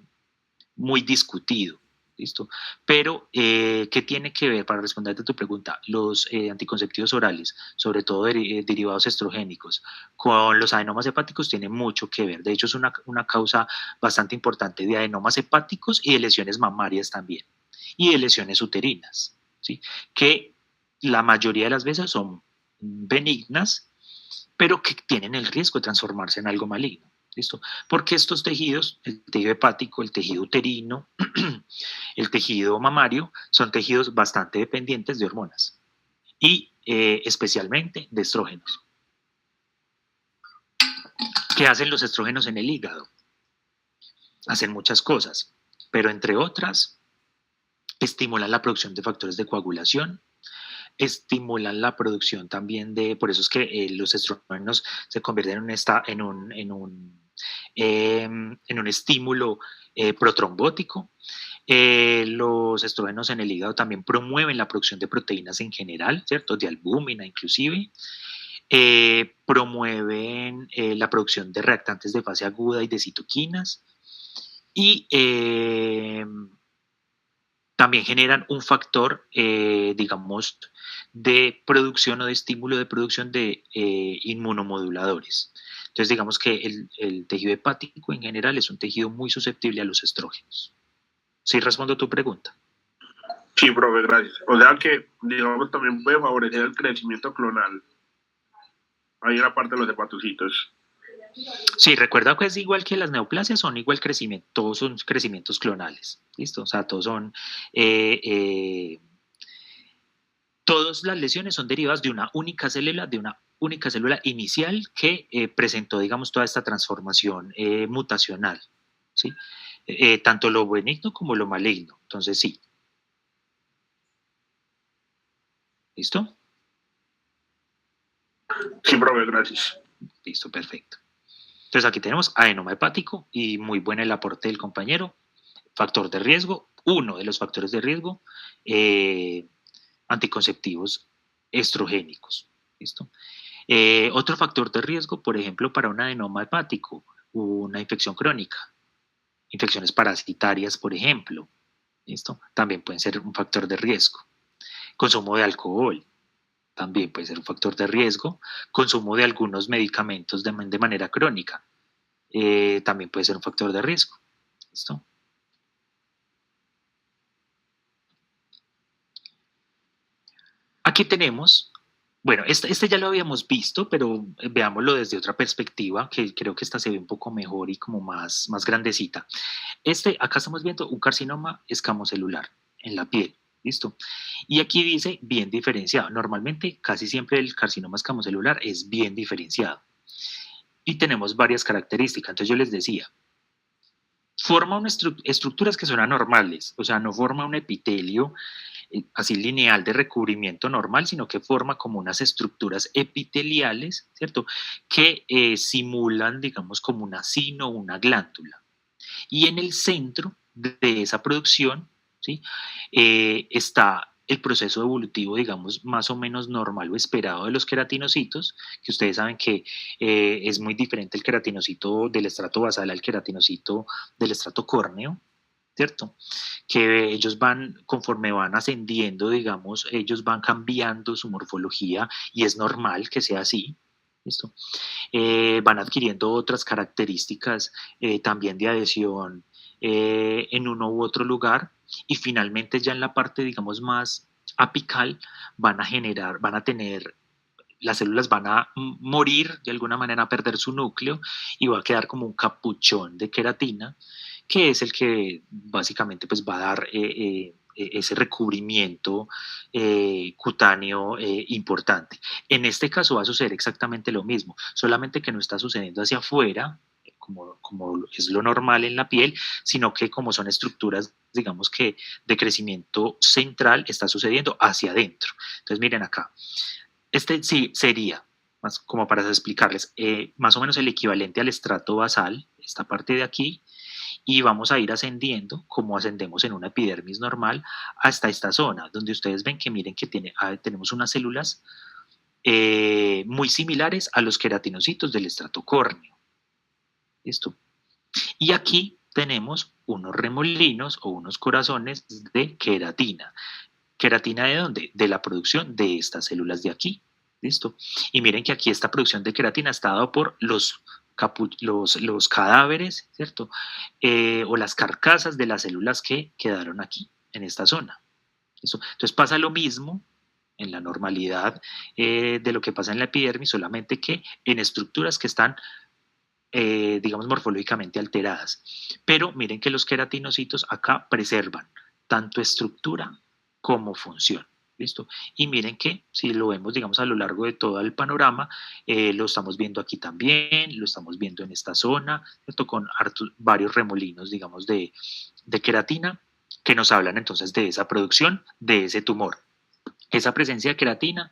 discutido. ¿Listo? Pero, ¿qué tiene que ver, para responderte a tu pregunta, los anticonceptivos orales, sobre todo derivados estrogénicos, con los adenomas hepáticos? Tiene mucho que ver. De hecho, es una causa bastante importante de adenomas hepáticos y de lesiones mamarias también, y de lesiones uterinas, ¿sí? Que la mayoría de las veces son benignas, pero que tienen el riesgo de transformarse en algo maligno. ¿Listo? Porque estos tejidos, el tejido hepático, el tejido uterino, el tejido mamario, son tejidos bastante dependientes de hormonas y especialmente de estrógenos. ¿Qué hacen los estrógenos en el hígado? Hacen muchas cosas, pero entre otras, estimulan la producción de factores de coagulación, estimulan la producción también por eso es que los estrógenos se convierten en un estímulo protrombótico. Los estrógenos en el hígado también promueven la producción de proteínas en general, ¿cierto? De albúmina inclusive. Promueven la producción de reactantes de fase aguda y de citoquinas. Y también generan un factor, digamos, de producción o de estímulo de producción de inmunomoduladores. Entonces, digamos que el tejido hepático en general es un tejido muy susceptible a los estrógenos. ¿Sí respondo a tu pregunta? Sí, profe, gracias. O sea que, digamos, también puede favorecer el crecimiento clonal. Ahí en la parte de los hepatocitos. Sí, recuerda que es igual que las neoplasias, son igual crecimiento, todos son crecimientos clonales, ¿listo? O sea, todos son, todas las lesiones son derivadas de una única célula inicial que presentó, digamos, toda esta transformación mutacional, ¿sí? Tanto lo benigno como lo maligno, entonces sí. ¿Listo? Sí, profe, gracias. Listo, perfecto. Entonces aquí tenemos adenoma hepático y muy buen el aporte del compañero. Factor de riesgo, uno de los factores de riesgo, anticonceptivos estrogénicos. ¿Listo? Otro factor de riesgo, por ejemplo, para un adenoma hepático, una infección crónica. Infecciones parasitarias, por ejemplo, ¿listo? También pueden ser un factor de riesgo. Consumo de alcohol también puede ser un factor de riesgo. Consumo de algunos medicamentos de manera crónica también puede ser un factor de riesgo. ¿Listo? Aquí tenemos, bueno, este ya lo habíamos visto, pero veámoslo desde otra perspectiva, que creo que esta se ve un poco mejor y como más grandecita. Acá estamos viendo un carcinoma escamocelular en la piel, ¿listo? Y aquí dice bien diferenciado. Normalmente, casi siempre el carcinoma escamocelular es bien diferenciado. Y tenemos varias características. Entonces yo les decía, forma estructuras que son anormales, o sea, no forma un epitelio así lineal de recubrimiento normal, sino que forma como unas estructuras epiteliales, ¿cierto? Que simulan, digamos, como una sino o una glándula. Y en el centro de esa producción, ¿sí? Está el proceso evolutivo, digamos, más o menos normal o esperado de los queratinocitos, que ustedes saben que es muy diferente el queratinocito del estrato basal al queratinocito del estrato córneo, ¿cierto? Que ellos van, conforme van ascendiendo, digamos, ellos van cambiando su morfología y es normal que sea así, ¿listo? Van adquiriendo otras características también de adhesión en uno u otro lugar y finalmente ya en la parte, digamos, más apical van a tener, las células van a morir de alguna manera, a perder su núcleo y va a quedar como un capuchón de queratina, que es el que básicamente pues va a dar ese recubrimiento cutáneo importante. En este caso va a suceder exactamente lo mismo, solamente que no está sucediendo hacia afuera, como es lo normal en la piel, sino que como son estructuras, digamos que de crecimiento central, está sucediendo hacia adentro. Entonces miren acá, este sí sería, más como para explicarles, más o menos el equivalente al estrato basal, esta parte de aquí, y vamos a ir ascendiendo, como ascendemos en una epidermis normal, hasta esta zona, donde ustedes ven que miren que tenemos unas células muy similares a los queratinocitos del estrato córneo. ¿Listo? Y aquí tenemos unos remolinos o unos corazones de queratina. ¿Queratina de dónde? De la producción de estas células de aquí. ¿Listo? Y miren que aquí esta producción de queratina está dada por los cadáveres, ¿cierto? O las carcasas de las células que quedaron aquí, en esta zona. ¿Listo? Entonces pasa lo mismo en la normalidad de lo que pasa en la epidermis, solamente que en estructuras que están, digamos, morfológicamente alteradas. Pero miren que los queratinocitos acá preservan tanto estructura como función. ¿Listo? Y miren que si lo vemos, digamos, a lo largo de todo el panorama, lo estamos viendo aquí también, lo estamos viendo en esta zona, ¿cierto? Con varios remolinos, digamos, de queratina, que nos hablan entonces de esa producción, de ese tumor. Esa presencia de queratina,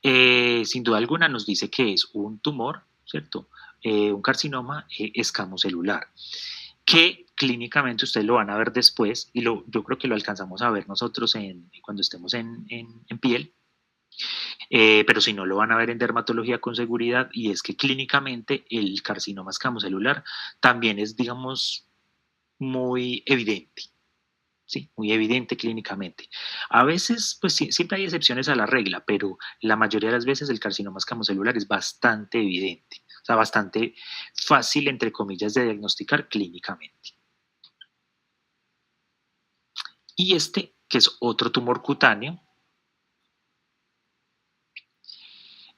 sin duda alguna, nos dice que es un tumor, ¿cierto? Un carcinoma escamocelular, que clínicamente ustedes lo van a ver después, y yo creo que lo alcanzamos a ver nosotros cuando estemos en piel, pero si no lo van a ver en dermatología con seguridad, y es que clínicamente el carcinoma escamocelular también es, digamos, muy evidente. Sí, muy evidente clínicamente. A veces, pues siempre hay excepciones a la regla, pero la mayoría de las veces el carcinoma escamocelular es bastante evidente, o sea, bastante fácil, entre comillas, de diagnosticar clínicamente. Y este, que es otro tumor cutáneo,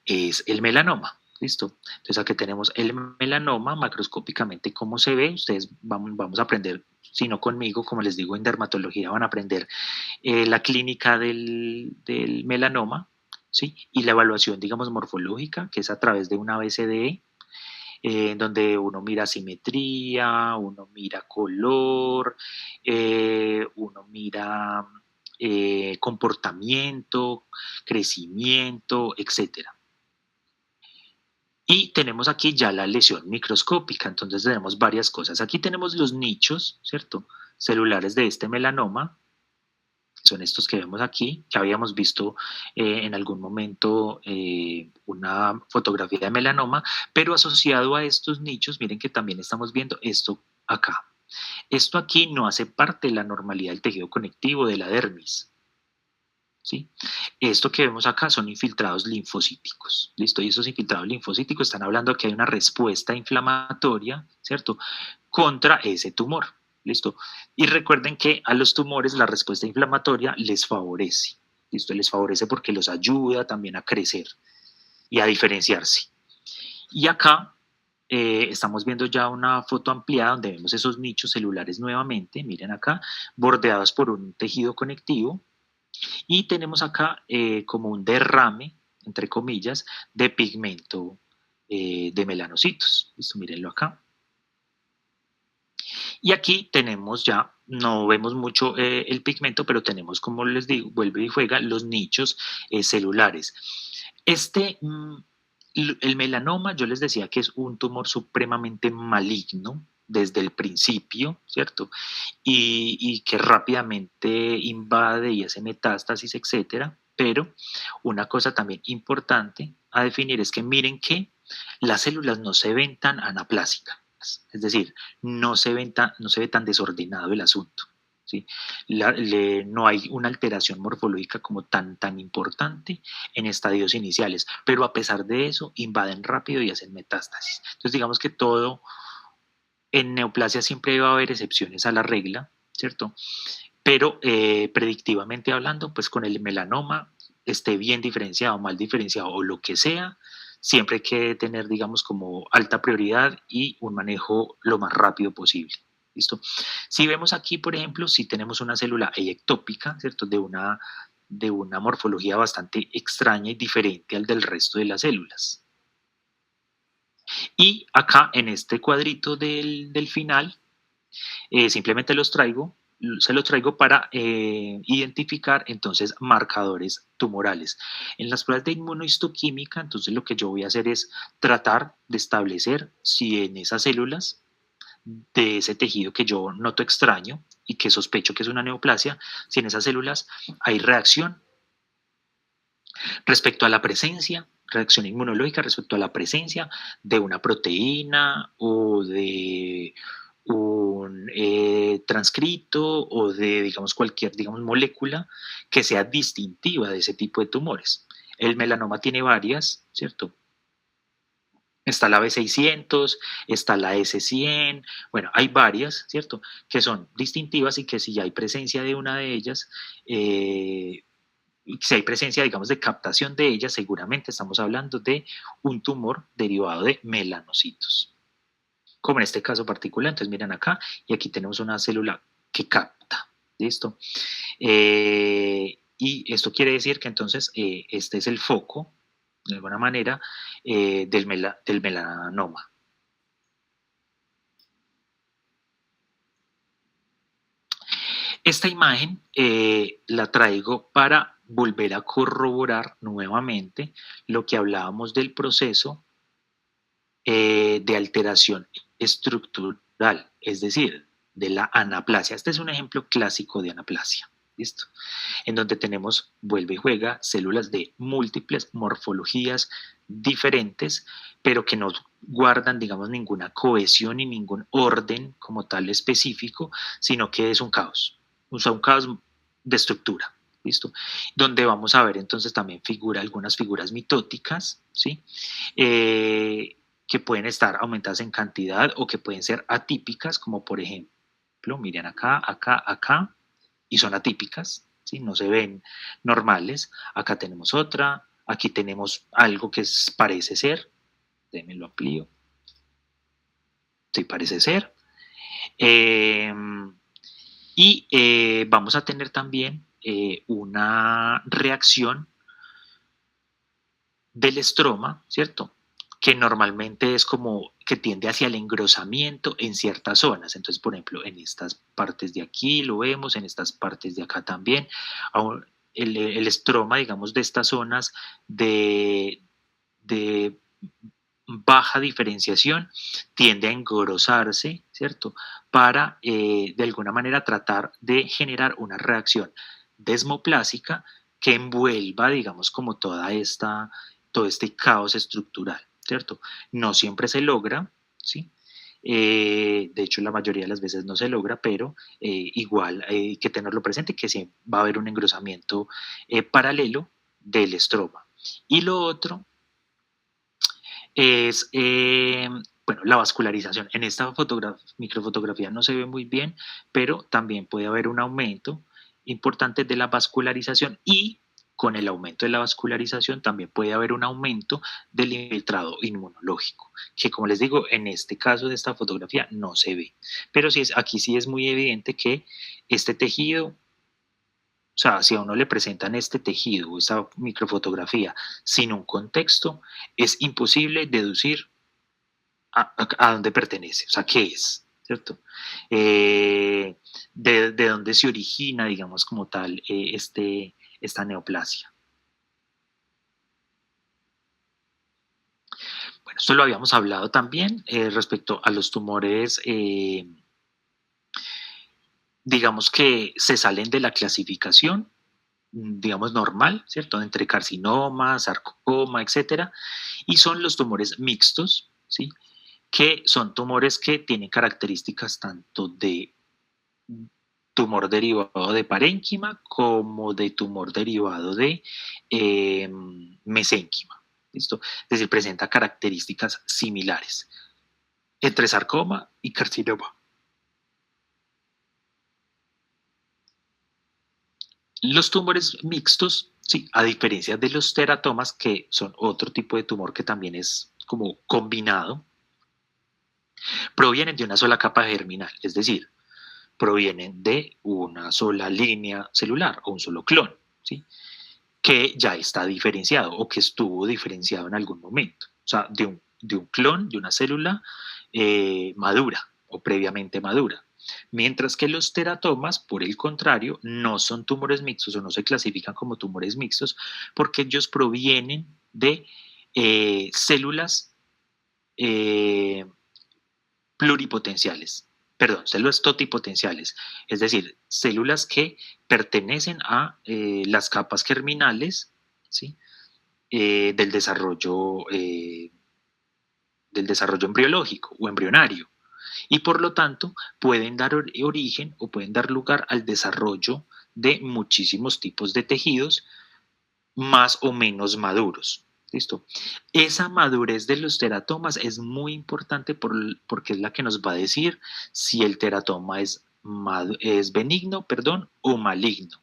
es el melanoma. ¿Listo? Entonces aquí tenemos el melanoma macroscópicamente cómo se ve. Ustedes vamos a aprender, si no conmigo, como les digo, en dermatología van a aprender la clínica del melanoma, ¿sí? Y la evaluación, digamos, morfológica, que es a través de una ABCDE, en donde uno mira simetría, uno mira color, uno mira comportamiento, crecimiento, etcétera. Y tenemos aquí ya la lesión microscópica, entonces tenemos varias cosas. Aquí tenemos los nichos, ¿cierto? Celulares de este melanoma. son estos que vemos aquí, que habíamos visto en algún momento una fotografía de melanoma, pero asociado a estos nichos, miren que también estamos viendo esto acá. Esto aquí no hace parte de la normalidad del tejido conectivo de la dermis, ¿sí? Esto que vemos acá son infiltrados linfocíticos, ¿listo? Y esos infiltrados linfocíticos están hablando que hay una respuesta inflamatoria, ¿cierto?, contra ese tumor, ¿listo? Y recuerden que a los tumores la respuesta inflamatoria les favorece, ¿listo? Les favorece porque los ayuda también a crecer y a diferenciarse. Y acá estamos viendo ya una foto ampliada donde vemos esos nichos celulares nuevamente, miren acá, bordeados por un tejido conectivo, y tenemos acá como un derrame, entre comillas, de pigmento de melanocitos. Listo, mírenlo acá. Y aquí tenemos ya, no vemos mucho el pigmento, pero tenemos, como les digo, vuelve y juega, los nichos celulares. El melanoma, yo les decía que es un tumor supremamente maligno desde el principio, ¿cierto? Y que rápidamente invade y hace metástasis, etcétera. Pero una cosa también importante a definir es que miren que las células no se ven tan anaplásicas, es decir, no se ve tan desordenado el asunto. ¿Sí? No hay una alteración morfológica como tan importante en estadios iniciales, pero a pesar de eso invaden rápido y hacen metástasis. Entonces digamos que todo, en neoplasia siempre va a haber excepciones a la regla, ¿cierto? Pero predictivamente hablando, pues con el melanoma, esté bien diferenciado, mal diferenciado o lo que sea, siempre hay que tener, digamos, como alta prioridad y un manejo lo más rápido posible. ¿Listo? Si vemos aquí, por ejemplo, si tenemos una célula ectópica, ¿cierto? De una morfología bastante extraña y diferente al del resto de las células. Y acá en este cuadrito del final, simplemente se los traigo para identificar entonces marcadores tumorales. En las pruebas de inmunohistoquímica, entonces lo que yo voy a hacer es tratar de establecer si en esas células de ese tejido que yo noto extraño y que sospecho que es una neoplasia, si en esas células hay reacción respecto a la presencia, reacción inmunológica respecto a la presencia de una proteína o de un transcrito o de, digamos, cualquier, digamos, molécula que sea distintiva de ese tipo de tumores. El melanoma tiene varias, ¿cierto? Está la B600, está la S100, bueno, hay varias, ¿cierto? Que son distintivas y que si hay presencia de una de ellas, si hay presencia, digamos, de captación de ellas, seguramente estamos hablando de un tumor derivado de melanocitos. Como en este caso particular, entonces miren acá, y aquí tenemos una célula que capta, ¿listo? Y esto quiere decir que entonces este es el foco, de alguna manera, del melanoma. Esta imagen la traigo para volver a corroborar nuevamente lo que hablábamos del proceso de alteración estructural, es decir, de la anaplasia. Este es un ejemplo clásico de anaplasia. ¿Listo? En donde tenemos, vuelve y juega, células de múltiples morfologías diferentes, pero que no guardan, digamos, ninguna cohesión y ningún orden como tal específico, sino que es un caos, o sea, un caos de estructura. ¿Listo? Donde vamos a ver entonces también algunas figuras mitóticas, ¿sí? Que pueden estar aumentadas en cantidad o que pueden ser atípicas, como por ejemplo, miren acá, acá, acá, y son atípicas, ¿sí? No se ven normales. Acá tenemos otra, aquí tenemos algo que parece ser, déjenme lo amplío, sí, parece ser. Y vamos a tener también una reacción del estroma, ¿cierto? Que normalmente es como que tiende hacia el engrosamiento en ciertas zonas. Entonces, por ejemplo, en estas partes de aquí lo vemos, en estas partes de acá también. El estroma, digamos, de estas zonas de baja diferenciación tiende a engrosarse, ¿cierto? Para, de alguna manera, tratar de generar una reacción desmoplásica que envuelva, digamos, como todo este caos estructural, ¿cierto? No siempre se logra, ¿sí? De hecho, la mayoría de las veces no se logra, pero igual hay que tenerlo presente que sí va a haber un engrosamiento paralelo del estroma. Y lo otro es, bueno, la vascularización. En esta microfotografía no se ve muy bien, pero también puede haber un aumento importante de la vascularización y con el aumento de la vascularización también puede haber un aumento del infiltrado inmunológico, que como les digo, en este caso de esta fotografía no se ve. Pero sí aquí sí es muy evidente que este tejido, o sea, si a uno le presentan este tejido o esta microfotografía sin un contexto, es imposible deducir a dónde pertenece, o sea, qué es, ¿cierto? De dónde se origina, digamos, como tal, esta neoplasia. Bueno, esto lo habíamos hablado también respecto a los tumores, digamos que se salen de la clasificación, digamos, normal, ¿cierto? Entre carcinoma, sarcoma, etcétera, y son los tumores mixtos, ¿sí? Que son tumores que tienen características tanto de tumor derivado de parénquima como de tumor derivado de mesénquima. ¿Listo? Es decir, presenta características similares entre sarcoma y carcinoma. Los tumores mixtos, sí, a diferencia de los teratomas, que son otro tipo de tumor que también es como combinado, provienen de una sola capa germinal, es decir, provienen de una sola línea celular o un solo clon, ¿sí? Que ya está diferenciado o que estuvo diferenciado en algún momento, o sea, de un clon, de una célula madura o previamente madura. Mientras que los teratomas, por el contrario, no son tumores mixtos o no se clasifican como tumores mixtos porque ellos provienen de células pluripotenciales, perdón, células totipotenciales, es decir, células que pertenecen a las capas germinales, ¿sí? Del desarrollo embriológico o embrionario. Y por lo tanto pueden dar origen o pueden dar lugar al desarrollo de muchísimos tipos de tejidos más o menos maduros. ¿Listo? Esa madurez de los teratomas es muy importante porque es la que nos va a decir si el teratoma es benigno, o maligno.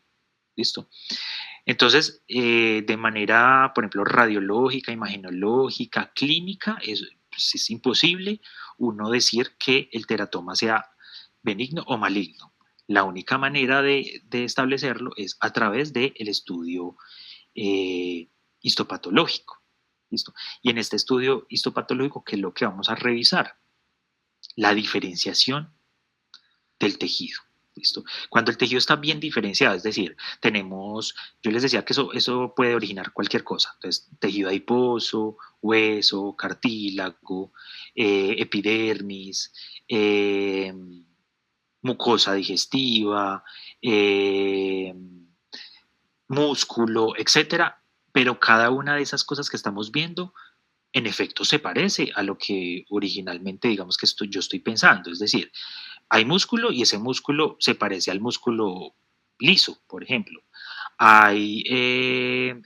¿Listo? Entonces, de manera, por ejemplo, radiológica, imagenológica, clínica, pues, es imposible uno decir que el teratoma sea benigno o maligno. La única manera de establecerlo es a través del estudio histopatológico. ¿Listo? Y en este estudio histopatológico, ¿qué es lo que vamos a revisar? La diferenciación del tejido. ¿Listo? Cuando el tejido está bien diferenciado, es decir, yo les decía que eso puede originar cualquier cosa. Entonces, tejido adiposo, hueso, cartílago, epidermis, mucosa digestiva, músculo, etcétera, pero cada una de esas cosas que estamos viendo, en efecto, se parece a lo que originalmente, digamos que yo estoy pensando. Es decir, hay músculo y ese músculo se parece al músculo liso, por ejemplo. Hay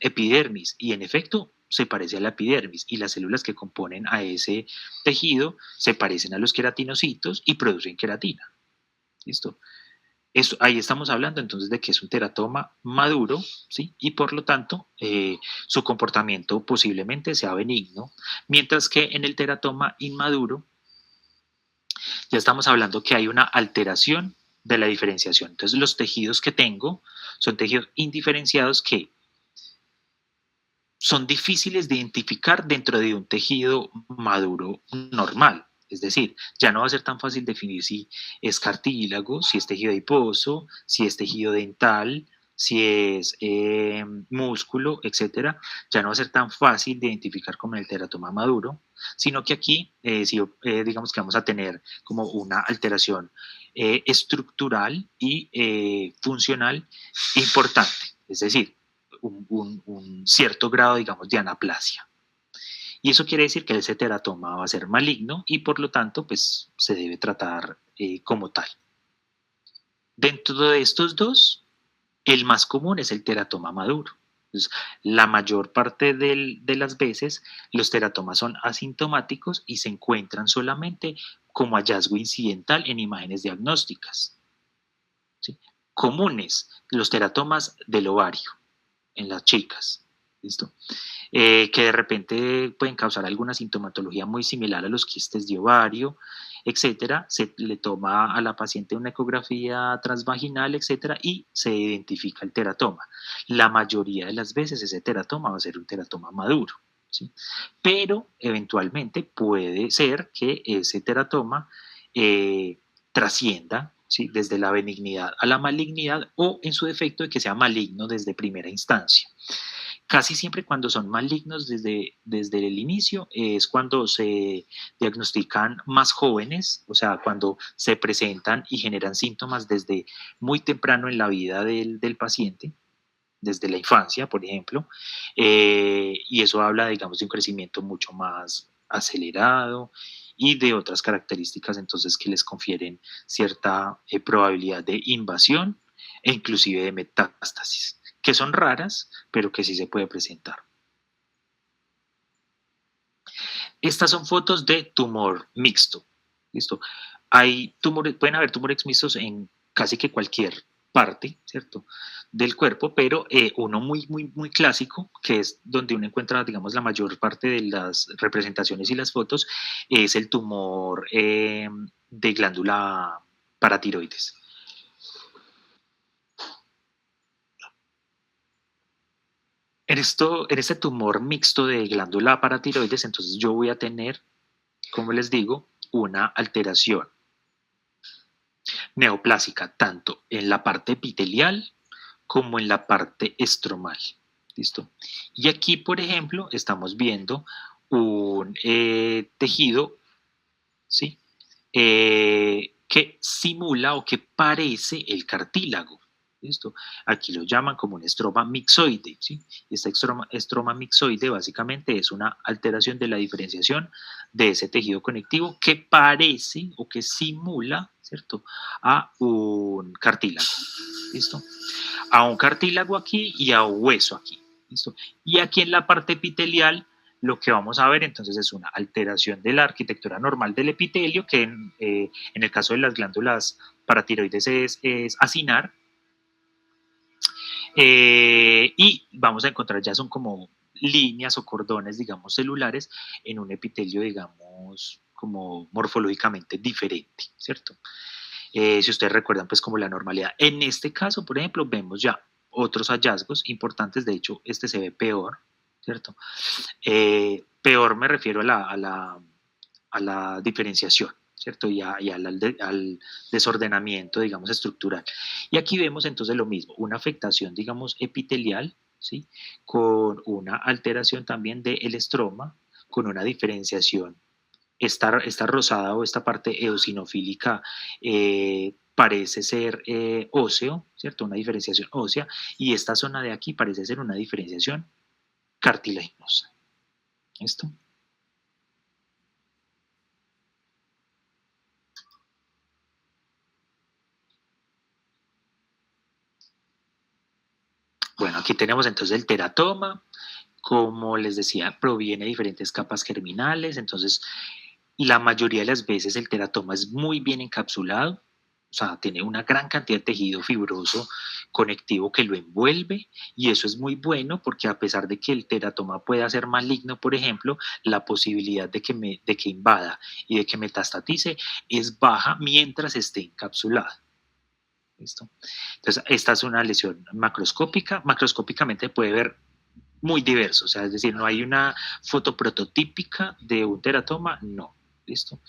epidermis y en efecto se parece a la epidermis y las células que componen a ese tejido se parecen a los queratinocitos y producen queratina. ¿Listo? Ahí estamos hablando entonces de que es un teratoma maduro, ¿sí? Y por lo tanto su comportamiento posiblemente sea benigno, mientras que en el teratoma inmaduro ya estamos hablando que hay una alteración de la diferenciación. Entonces los tejidos que tengo son tejidos indiferenciados que son difíciles de identificar dentro de un tejido maduro normal. Es decir, ya no va a ser tan fácil definir si es cartílago, si es tejido adiposo, si es tejido dental, si es músculo, etcétera. Ya no va a ser tan fácil de identificar como el teratoma maduro, sino que aquí digamos que vamos a tener como una alteración estructural y funcional importante, es decir, un cierto grado, digamos, de anaplasia. Y eso quiere decir que ese teratoma va a ser maligno y por lo tanto, pues, se debe tratar como tal. Dentro de estos dos, el más común es el teratoma maduro. Entonces, la mayor parte de las veces los teratomas son asintomáticos y se encuentran solamente como hallazgo incidental en imágenes diagnósticas. ¿Sí? Comunes, los teratomas del ovario en las chicas. ¿Listo? Que de repente pueden causar alguna sintomatología muy similar a los quistes de ovario, etcétera. Se le toma a la paciente una ecografía transvaginal, etcétera, y se identifica el teratoma. La mayoría de las veces ese teratoma va a ser un teratoma maduro, ¿sí? Pero eventualmente puede ser que ese teratoma trascienda, ¿sí?, desde la benignidad a la malignidad o en su defecto de que sea maligno desde primera instancia. Casi siempre cuando son malignos desde el inicio es cuando se diagnostican más jóvenes, o sea, cuando se presentan y generan síntomas desde muy temprano en la vida del paciente, desde la infancia, por ejemplo, y eso habla, digamos, de un crecimiento mucho más acelerado y de otras características entonces que les confieren cierta probabilidad de invasión e inclusive de metástasis, que son raras, pero que sí se puede presentar. Estas son fotos de tumor mixto. ¿Listo? Hay tumores, pueden haber tumores mixtos en casi que cualquier parte, ¿cierto?, del cuerpo, pero uno muy clásico, que es donde uno encuentra, digamos, la mayor parte de las representaciones y las fotos, es el tumor de glándula paratiroides. En este tumor mixto de glándula paratiroides, entonces yo voy a tener, como les digo, una alteración neoplásica tanto en la parte epitelial como en la parte estromal. ¿Listo? Y aquí, por ejemplo, estamos viendo un tejido, ¿sí?, que simula o que parece el cartílago. ¿Listo? Aquí lo llaman como un estroma mixoide, ¿sí? Este estroma mixoide básicamente es una alteración de la diferenciación de ese tejido conectivo que parece o que simula, ¿cierto?, a un cartílago. ¿Listo? A un cartílago aquí y a un hueso aquí. ¿Listo? Y aquí en la parte epitelial lo que vamos a ver entonces es una alteración de la arquitectura normal del epitelio, que en el caso de las glándulas paratiroides es acinar, y vamos a encontrar ya son como líneas o cordones, digamos, celulares en un epitelio, digamos, como morfológicamente diferente, ¿cierto? Si ustedes recuerdan, pues como la normalidad. En este caso, por ejemplo, vemos ya otros hallazgos importantes, de hecho, este se ve peor, ¿cierto? Peor me refiero a la diferenciación, ¿cierto? Y al desordenamiento, digamos, estructural. Y aquí vemos entonces lo mismo, una afectación, digamos, epitelial, ¿sí?, con una alteración también del estroma, con una diferenciación. Esta rosada o esta parte eosinofílica parece ser óseo, ¿cierto? Una diferenciación ósea, y esta zona de aquí parece ser una diferenciación cartilaginosa. ¿Listo? Bueno, aquí tenemos entonces el teratoma. Como les decía, proviene de diferentes capas germinales, entonces la mayoría de las veces el teratoma es muy bien encapsulado, o sea, tiene una gran cantidad de tejido fibroso conectivo que lo envuelve, y eso es muy bueno porque a pesar de que el teratoma pueda ser maligno, por ejemplo, la posibilidad de que invada y de que metastatice es baja mientras esté encapsulado. ¿Listo? Entonces, esta es una lesión macroscópica. Macroscópicamente puede ver muy diverso, o sea, es decir, no hay una foto prototípica de un teratoma, no. ¿Listo?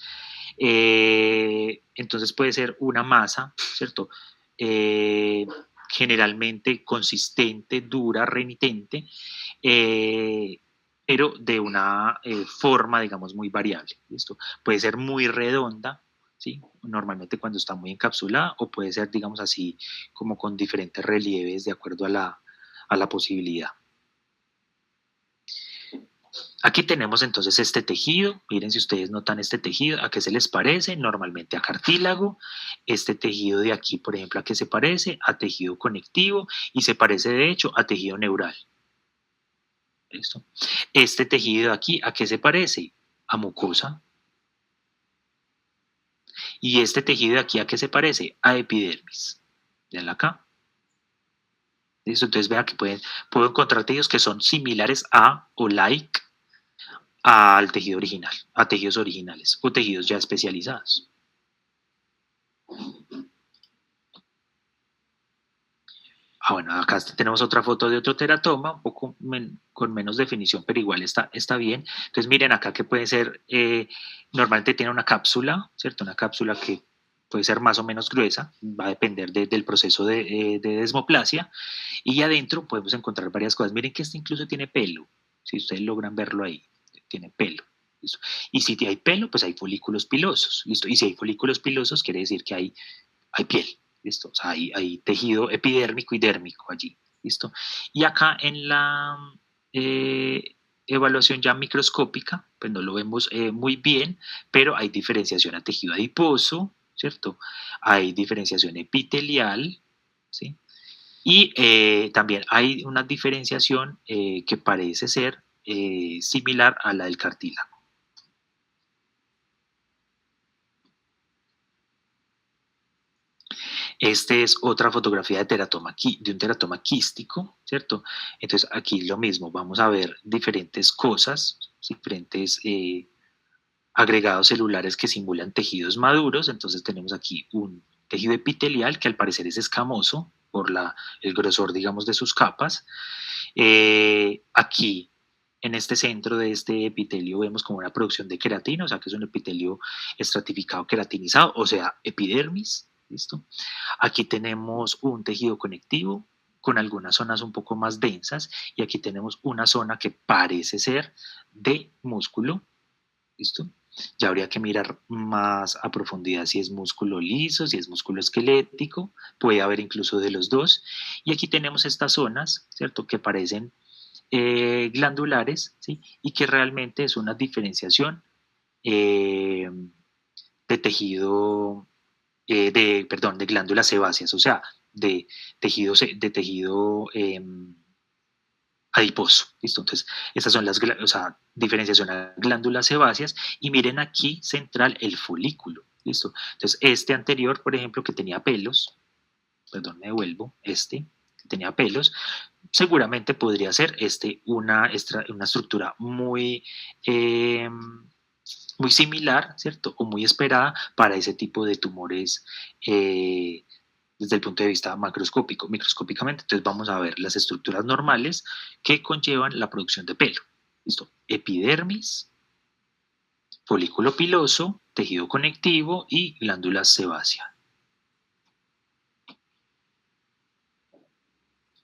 Entonces puede ser una masa, ¿cierto? Generalmente consistente, dura, remitente, pero de una forma, digamos, muy variable. ¿Listo? Puede ser muy redonda, ¿sí? Normalmente cuando está muy encapsulada, o puede ser, digamos así, como con diferentes relieves de acuerdo a la posibilidad. Aquí tenemos entonces este tejido. Miren si ustedes notan este tejido, ¿a qué se les parece? Normalmente a cartílago. Este tejido de aquí, por ejemplo, ¿a qué se parece? A tejido conectivo, y se parece de hecho a tejido neural. ¿Listo? Este tejido de aquí, ¿a qué se parece? A mucosa. Y este tejido de aquí, ¿a qué se parece? A epidermis. Veanla acá. ¿Listo? Entonces vean que puedo encontrar tejidos que son similares a o like al tejido original, a tejidos originales o tejidos ya especializados. Bueno, acá tenemos otra foto de otro teratoma, un poco con menos definición, pero igual está bien. Entonces miren acá que puede ser, normalmente tiene una cápsula, ¿cierto? Una cápsula que puede ser más o menos gruesa, va a depender del proceso de desmoplasia, y adentro podemos encontrar varias cosas. Miren que este incluso tiene pelo, si ustedes logran verlo ahí, tiene pelo. ¿Listo? Y si hay pelo, pues hay folículos pilosos, ¿listo? Y si hay folículos pilosos, quiere decir que hay piel, ¿listo? O sea, hay tejido epidérmico y dérmico allí, ¿listo? Y acá en la evaluación ya microscópica, pues no lo vemos muy bien, pero hay diferenciación a tejido adiposo, ¿cierto? Hay diferenciación epitelial, ¿sí? Y también hay una diferenciación que parece ser similar a la del cartílago. Este es otra fotografía de un teratoma quístico, ¿cierto? Entonces aquí lo mismo, vamos a ver diferentes cosas, diferentes agregados celulares que simulan tejidos maduros. Entonces tenemos aquí un tejido epitelial que al parecer es escamoso por el grosor, digamos, de sus capas. Aquí, en este centro de este epitelio, vemos como una producción de queratina, o sea que es un epitelio estratificado queratinizado, o sea, epidermis, ¿listo? Aquí tenemos un tejido conectivo con algunas zonas un poco más densas, y aquí tenemos una zona que parece ser de músculo, ¿listo? Ya habría que mirar más a profundidad si es músculo liso, si es músculo esquelético, puede haber incluso de los dos. Y aquí tenemos estas zonas, ¿cierto?, que parecen glandulares, ¿sí?, y que realmente es una diferenciación de tejido, de glándulas sebáceas, o sea, de tejido adiposo, ¿listo? Entonces, estas son diferenciación a glándulas sebáceas, y miren aquí central el folículo, ¿listo? Entonces, este anterior, por ejemplo, que tenía pelos, perdón, me devuelvo, que tenía pelos, seguramente podría ser una estructura muy similar, ¿cierto? O muy esperada para ese tipo de tumores desde el punto de vista macroscópico, microscópicamente. Entonces vamos a ver las estructuras normales que conllevan la producción de pelo. ¿Listo? Epidermis, folículo piloso, tejido conectivo y glándula sebácea.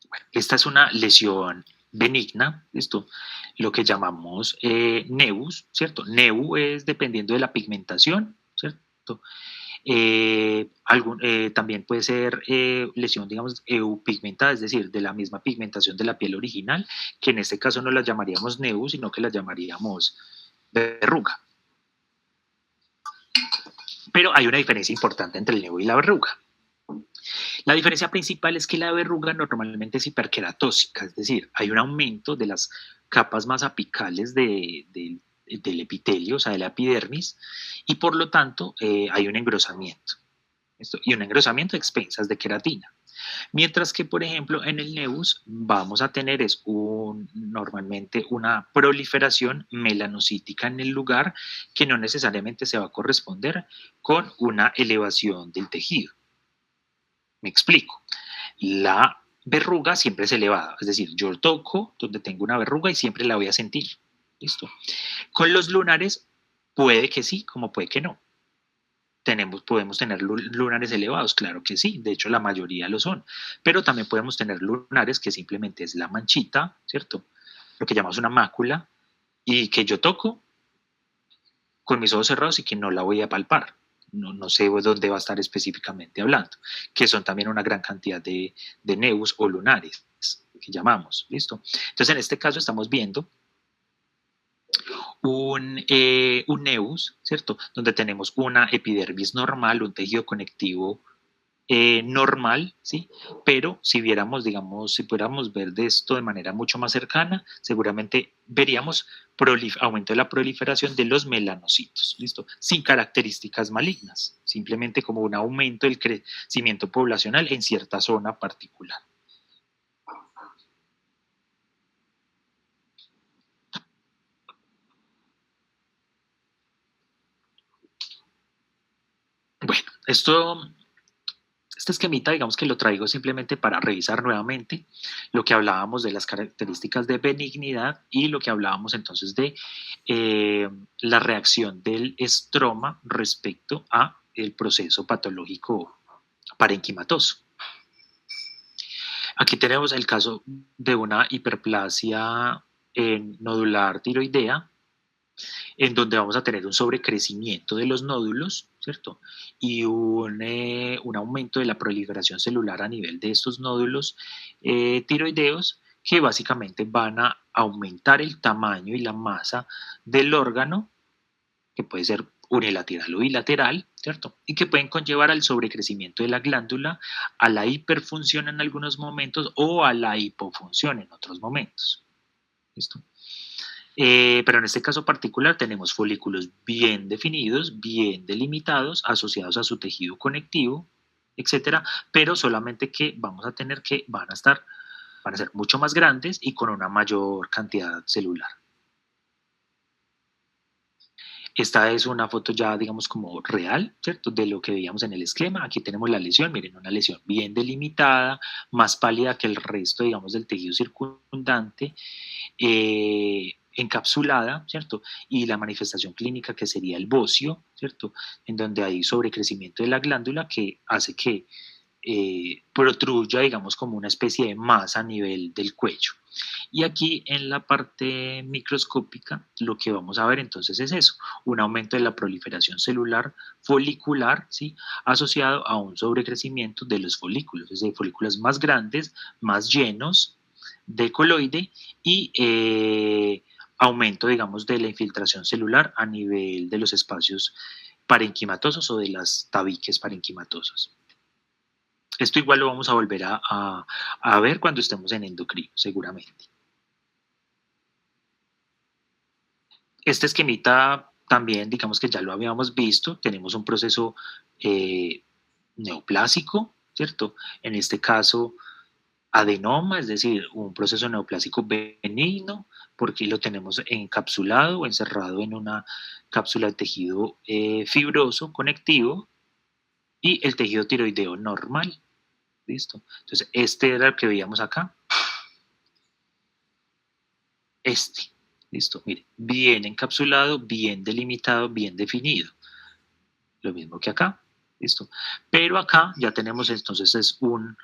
Bueno, esta es una lesión benigna, ¿listo? Lo que llamamos nevus, ¿cierto? Nevu es dependiendo de la pigmentación, ¿cierto? También puede ser lesión, digamos, eupigmentada, es decir, de la misma pigmentación de la piel original, que en este caso no la llamaríamos nevus, sino que la llamaríamos verruga. Pero hay una diferencia importante entre el nevu y la verruga. La diferencia principal es que la verruga normalmente es hiperqueratósica, es decir, hay un aumento de las capas más apicales del epitelio, o sea, de la epidermis, y por lo tanto hay un engrosamiento. Y un engrosamiento a expensas de queratina. Mientras que, por ejemplo, en el nevus vamos a tener normalmente una proliferación melanocítica en el lugar, que no necesariamente se va a corresponder con una elevación del tejido. Me explico. La verruga siempre es elevada, es decir, yo toco donde tengo una verruga y siempre la voy a sentir. ¿Listo? Con los lunares puede que sí, como puede que no. Podemos tener lunares elevados, claro que sí, de hecho la mayoría lo son, pero también podemos tener lunares que simplemente es la manchita, ¿cierto? Lo que llamamos una mácula, y que yo toco con mis ojos cerrados y que no la voy a palpar, no sé dónde va a estar específicamente hablando, que son también una gran cantidad de nevus o lunares, que llamamos, ¿listo? Entonces, en este caso estamos viendo un nevus, ¿cierto? Donde tenemos una epidermis normal, un tejido conectivo normal, ¿sí? Pero si viéramos, digamos, si pudiéramos ver de esto de manera mucho más cercana, seguramente veríamos aumento de la proliferación de los melanocitos, ¿listo? Sin características malignas, simplemente como un aumento del crecimiento poblacional en cierta zona particular. Bueno, este esquemita, digamos que lo traigo simplemente para revisar nuevamente lo que hablábamos de las características de benignidad y lo que hablábamos entonces de la reacción del estroma respecto a el proceso patológico parenquimatoso. Aquí tenemos el caso de una hiperplasia nodular tiroidea, en donde vamos a tener un sobrecrecimiento de los nódulos, ¿cierto? Y un aumento de la proliferación celular a nivel de estos nódulos tiroideos, que básicamente van a aumentar el tamaño y la masa del órgano, que puede ser unilateral o bilateral, ¿cierto? Y que pueden conllevar al sobrecrecimiento de la glándula, a la hiperfunción en algunos momentos o a la hipofunción en otros momentos. ¿Listo? Pero en este caso particular tenemos folículos bien definidos, bien delimitados, asociados a su tejido conectivo, etcétera, pero solamente que vamos a tener que van a ser mucho más grandes y con una mayor cantidad celular. Esta es una foto ya, digamos, como real, ¿cierto? De lo que veíamos en el esquema. Aquí tenemos la lesión, miren, una lesión bien delimitada, más pálida que el resto, digamos, del tejido circundante, encapsulada, ¿cierto? Y la manifestación clínica que sería el bocio, ¿cierto? En donde hay sobrecrecimiento de la glándula que hace que protruya, digamos, como una especie de masa a nivel del cuello. Y aquí en la parte microscópica lo que vamos a ver entonces es eso, un aumento de la proliferación celular folicular, ¿sí? Asociado a un sobrecrecimiento de los folículos, es decir, folículos más grandes, más llenos de coloide y aumento, digamos, de la infiltración celular a nivel de los espacios parenquimatosos o de las tabiques parenquimatosas. Esto igual lo vamos a volver a ver cuando estemos en endocrino, seguramente. Este esquemita también, digamos que ya lo habíamos visto, tenemos un proceso neoplásico, ¿cierto? En este caso, adenoma, es decir, un proceso neoplásico benigno, porque lo tenemos encapsulado o encerrado en una cápsula de tejido fibroso, conectivo, y el tejido tiroideo normal. ¿Listo? Entonces, este era el que veíamos acá. ¿Listo? Mire, bien encapsulado, bien delimitado, bien definido. Lo mismo que acá. ¿Listo? Pero acá ya tenemos entonces es un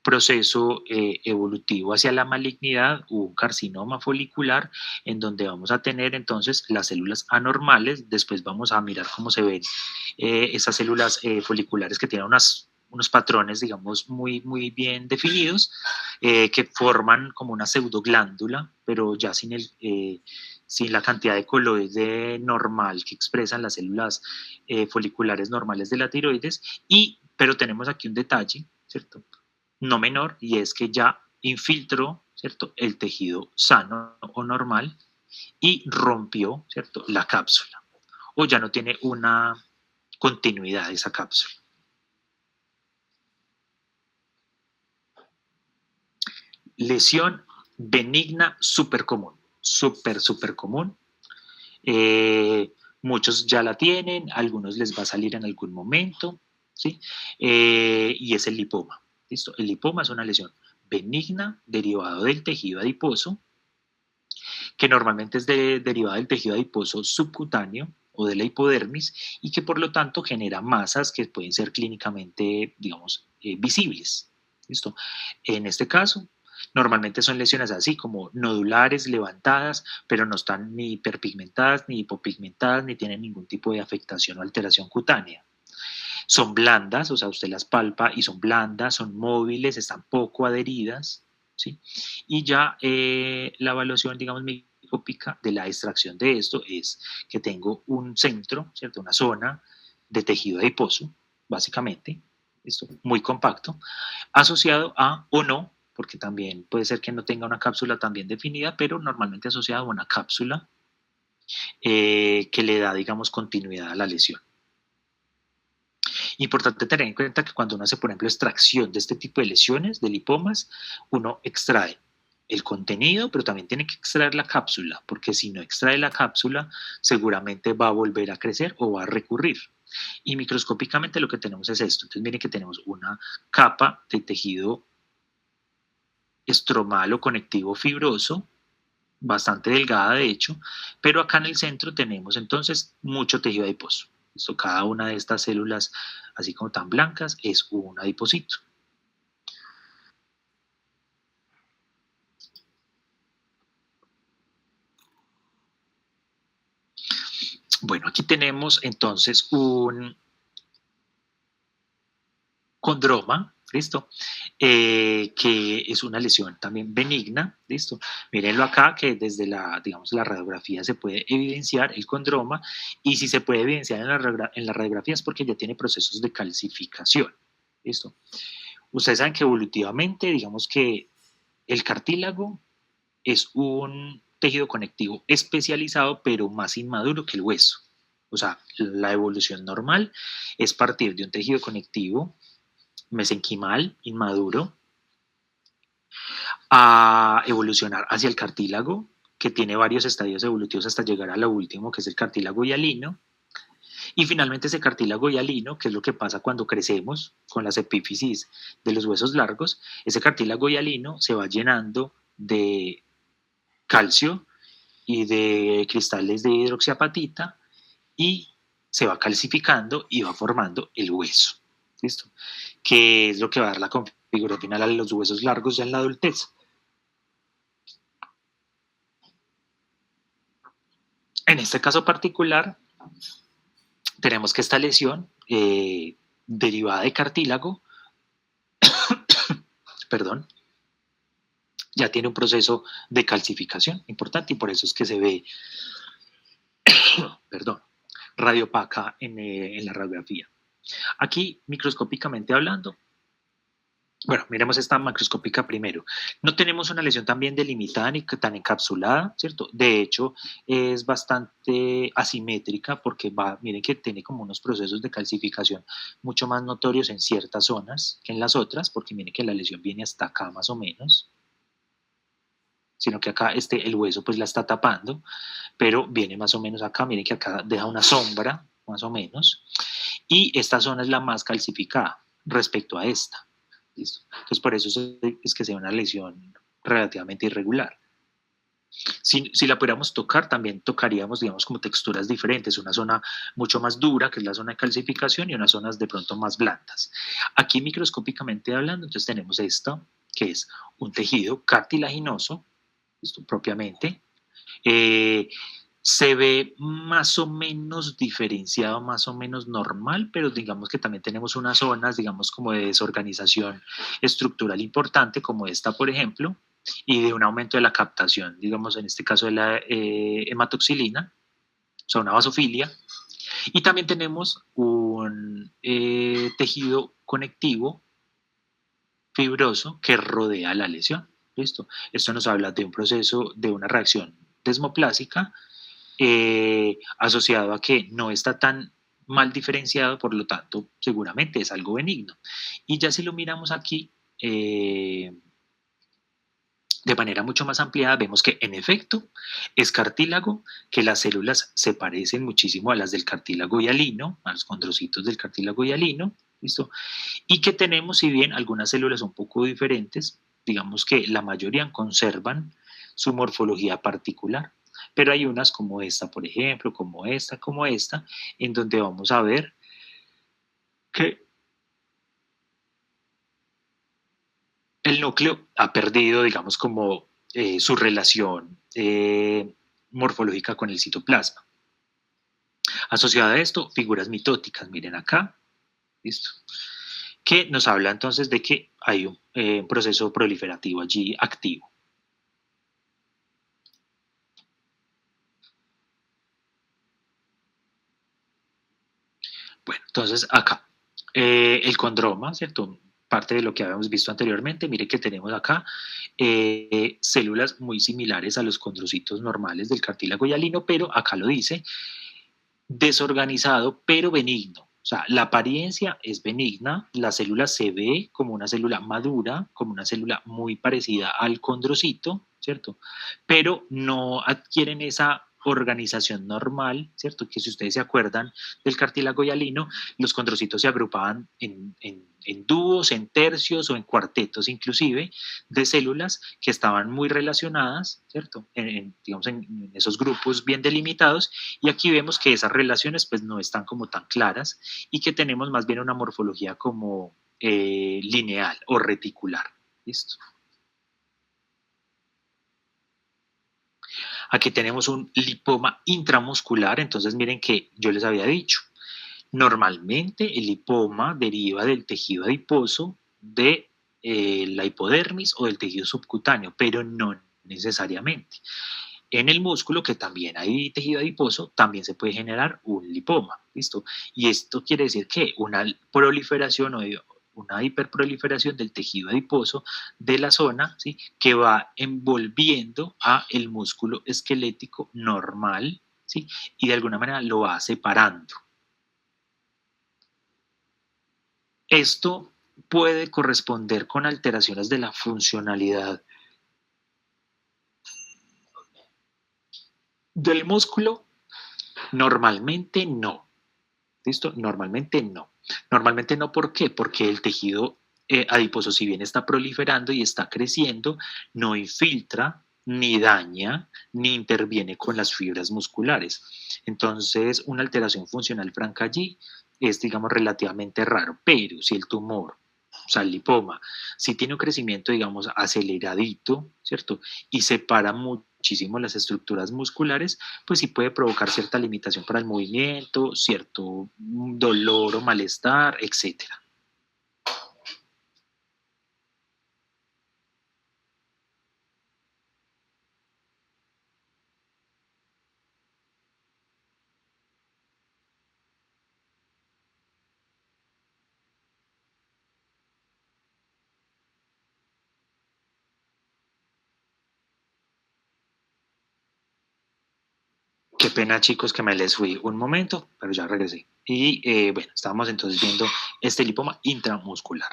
proceso evolutivo hacia la malignidad, un carcinoma folicular, en donde vamos a tener entonces las células anormales. Después vamos a mirar cómo se ven esas células foliculares que tienen unos patrones, digamos, muy, muy bien definidos, que forman como una pseudoglándula, pero ya sin la cantidad de coloide normal que expresan las células foliculares normales de la tiroides, pero tenemos aquí un detalle, ¿cierto? No menor, y es que ya infiltró, ¿cierto?, el tejido sano o normal y rompió, ¿cierto?, la cápsula, o ya no tiene una continuidad esa cápsula. Lesión benigna súper común, súper común. Muchos ya la tienen, algunos les va a salir en algún momento, ¿sí? Y es el lipoma. ¿Listo? El lipoma es una lesión benigna derivado del tejido adiposo, que normalmente es derivado del tejido adiposo subcutáneo o de la hipodermis y que por lo tanto genera masas que pueden ser clínicamente, digamos, visibles. ¿Listo? En este caso, normalmente son lesiones así como nodulares, levantadas, pero no están ni hiperpigmentadas, ni hipopigmentadas, ni tienen ningún tipo de afectación o alteración cutánea. Son blandas, o sea, usted las palpa y son blandas, son móviles, están poco adheridas, ¿sí? Y ya la evaluación, digamos, microscópica de la extracción de esto es que tengo un centro, ¿cierto? Una zona de tejido adiposo, básicamente, esto muy compacto, asociado a o no, porque también puede ser que no tenga una cápsula tan bien definida, pero normalmente asociado a una cápsula que le da, digamos, continuidad a la lesión. Importante tener en cuenta que cuando uno hace, por ejemplo, extracción de este tipo de lesiones, de lipomas, uno extrae el contenido, pero también tiene que extraer la cápsula, porque si no extrae la cápsula, seguramente va a volver a crecer o va a recurrir. Y microscópicamente lo que tenemos es esto. Entonces miren que tenemos una capa de tejido estromal o conectivo fibroso, bastante delgada de hecho, pero acá en el centro tenemos entonces mucho tejido adiposo. Esto, cada una de estas células, así como tan blancas, es un adipocito. Bueno, aquí tenemos entonces un condroma, ¿listo? Que es una lesión también benigna, ¿listo? Mírenlo acá, que desde la, digamos, la radiografía se puede evidenciar el condroma, y si se puede evidenciar en la radiografía es porque ya tiene procesos de calcificación, ¿listo? Ustedes saben que evolutivamente, digamos que el cartílago es un tejido conectivo especializado, pero más inmaduro que el hueso. O sea, la evolución normal es partir de un tejido conectivo mesenquimal, inmaduro, a evolucionar hacia el cartílago, que tiene varios estadios evolutivos hasta llegar a lo último, que es el cartílago hialino. Y finalmente ese cartílago hialino, que es lo que pasa cuando crecemos con las epífisis de los huesos largos, ese cartílago hialino se va llenando de calcio y de cristales de hidroxiapatita y se va calcificando y va formando el hueso. ¿Listo? Que es lo que va a dar la configuración final a los huesos largos ya en la adultez. En este caso particular, tenemos que esta lesión derivada de cartílago, perdón, ya tiene un proceso de calcificación importante y por eso es que se ve, perdón, radiopaca en la radiografía. Aquí, microscópicamente hablando, bueno, miremos esta macroscópica primero. No tenemos una lesión tan bien delimitada ni tan encapsulada, ¿cierto? De hecho, es bastante asimétrica porque miren que tiene como unos procesos de calcificación mucho más notorios en ciertas zonas que en las otras, porque miren que la lesión viene hasta acá más o menos, sino que acá el hueso pues la está tapando, pero viene más o menos acá, miren que acá deja una sombra, más o menos, y esta zona es la más calcificada respecto a esta. ¿Listo? Entonces, por eso es que sea una lesión relativamente irregular. Si la pudiéramos tocar, también tocaríamos, digamos, como texturas diferentes, una zona mucho más dura, que es la zona de calcificación, y unas zonas de pronto más blandas. Aquí, microscópicamente hablando, entonces tenemos esto, que es un tejido cartilaginoso, esto propiamente, se ve más o menos diferenciado, más o menos normal, pero digamos que también tenemos unas zonas, digamos, como de desorganización estructural importante, como esta, por ejemplo, y de un aumento de la captación, digamos, en este caso de la hematoxilina, o sea, una vasofilia. Y también tenemos un tejido conectivo fibroso que rodea la lesión. ¿Listo? Esto nos habla de un proceso, de una reacción desmoplásica, asociado a que no está tan mal diferenciado, por lo tanto, seguramente es algo benigno. Y ya si lo miramos aquí, de manera mucho más ampliada, vemos que en efecto es cartílago, que las células se parecen muchísimo a las del cartílago hialino, a los condrocitos del cartílago hialino, ¿listo? Y que tenemos, si bien algunas células un poco diferentes, digamos que la mayoría conservan su morfología particular, pero hay unas como esta, por ejemplo, como esta, en donde vamos a ver que el núcleo ha perdido, digamos, como su relación morfológica con el citoplasma. Asociada a esto, figuras mitóticas, miren acá, ¿listo? Que nos habla entonces de que hay un proceso proliferativo allí activo. Bueno, entonces acá, el condroma, ¿cierto? Parte de lo que habíamos visto anteriormente, mire que tenemos acá células muy similares a los condrocitos normales del cartílago hialino, pero acá lo dice, desorganizado pero benigno. O sea, la apariencia es benigna, la célula se ve como una célula madura, como una célula muy parecida al condrocito, ¿cierto? Pero no adquieren esa organización normal, ¿cierto? Que si ustedes se acuerdan del cartílago hialino, los condrocitos se agrupaban en dúos, en tercios o en cuartetos inclusive de células que estaban muy relacionadas, ¿cierto? Digamos en esos grupos bien delimitados, y aquí vemos que esas relaciones pues no están como tan claras y que tenemos más bien una morfología como lineal o reticular. ¿Listo? Aquí tenemos un lipoma intramuscular, entonces miren que yo les había dicho, normalmente el lipoma deriva del tejido adiposo de la hipodermis o del tejido subcutáneo, pero no necesariamente. En el músculo, que también hay tejido adiposo, también se puede generar un lipoma, ¿listo? Y esto quiere decir que una proliferación o una hiperproliferación del tejido adiposo de la zona, ¿sí? Que va envolviendo a el músculo esquelético normal, ¿sí? Y de alguna manera lo va separando. Esto puede corresponder con alteraciones de la funcionalidad del músculo. Normalmente no. ¿Listo? Normalmente no. Normalmente no, ¿por qué? Porque el tejido adiposo, si bien está proliferando y está creciendo, no infiltra, ni daña, ni interviene con las fibras musculares. Entonces, una alteración funcional franca allí es, digamos, relativamente raro, pero si el tumor, o sea, el lipoma, si tiene un crecimiento, digamos, aceleradito, ¿cierto? Y separa muchísimo las estructuras musculares, pues sí puede provocar cierta limitación para el movimiento, cierto dolor o malestar, etcétera. Qué pena, chicos, que me les fui un momento, pero ya regresé. Y bueno, estábamos entonces viendo este lipoma intramuscular.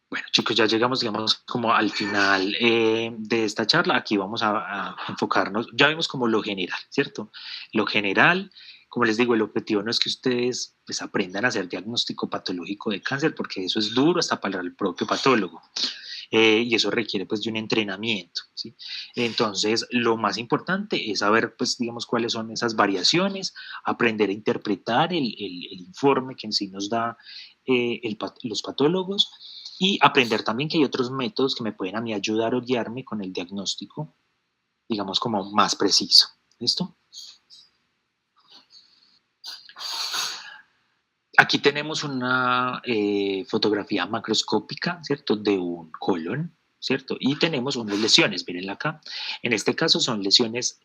Bueno, chicos, ya llegamos, digamos, como al final de esta charla. Aquí vamos a enfocarnos, ya vimos como lo general, ¿cierto? Lo general, como les digo, el objetivo no es que ustedes pues, aprendan a hacer diagnóstico patológico de cáncer, porque eso es duro hasta para el propio patólogo. Y eso requiere pues de un entrenamiento, ¿sí? Entonces, lo más importante es saber, pues, digamos, cuáles son esas variaciones, aprender a interpretar el informe que en sí nos da los patólogos y aprender también que hay otros métodos que me pueden a mí ayudar o guiarme con el diagnóstico, digamos, como más preciso. ¿Listo? Aquí tenemos una fotografía macroscópica, ¿cierto? De un colon, ¿cierto? Y tenemos unas lesiones, mirenla acá. En este caso son lesiones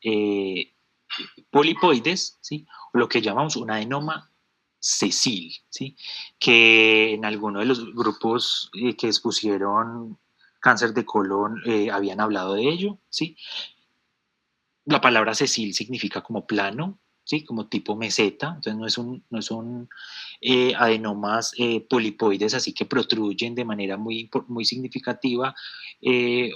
polipoides, ¿sí? O lo que llamamos un adenoma sesile, ¿sí? Que en alguno de los grupos que expusieron cáncer de colon habían hablado de ello, ¿sí? La palabra sesile significa como plano, ¿sí? Como tipo meseta, entonces no es un adenomas polipoides, así que protruyen de manera muy significativa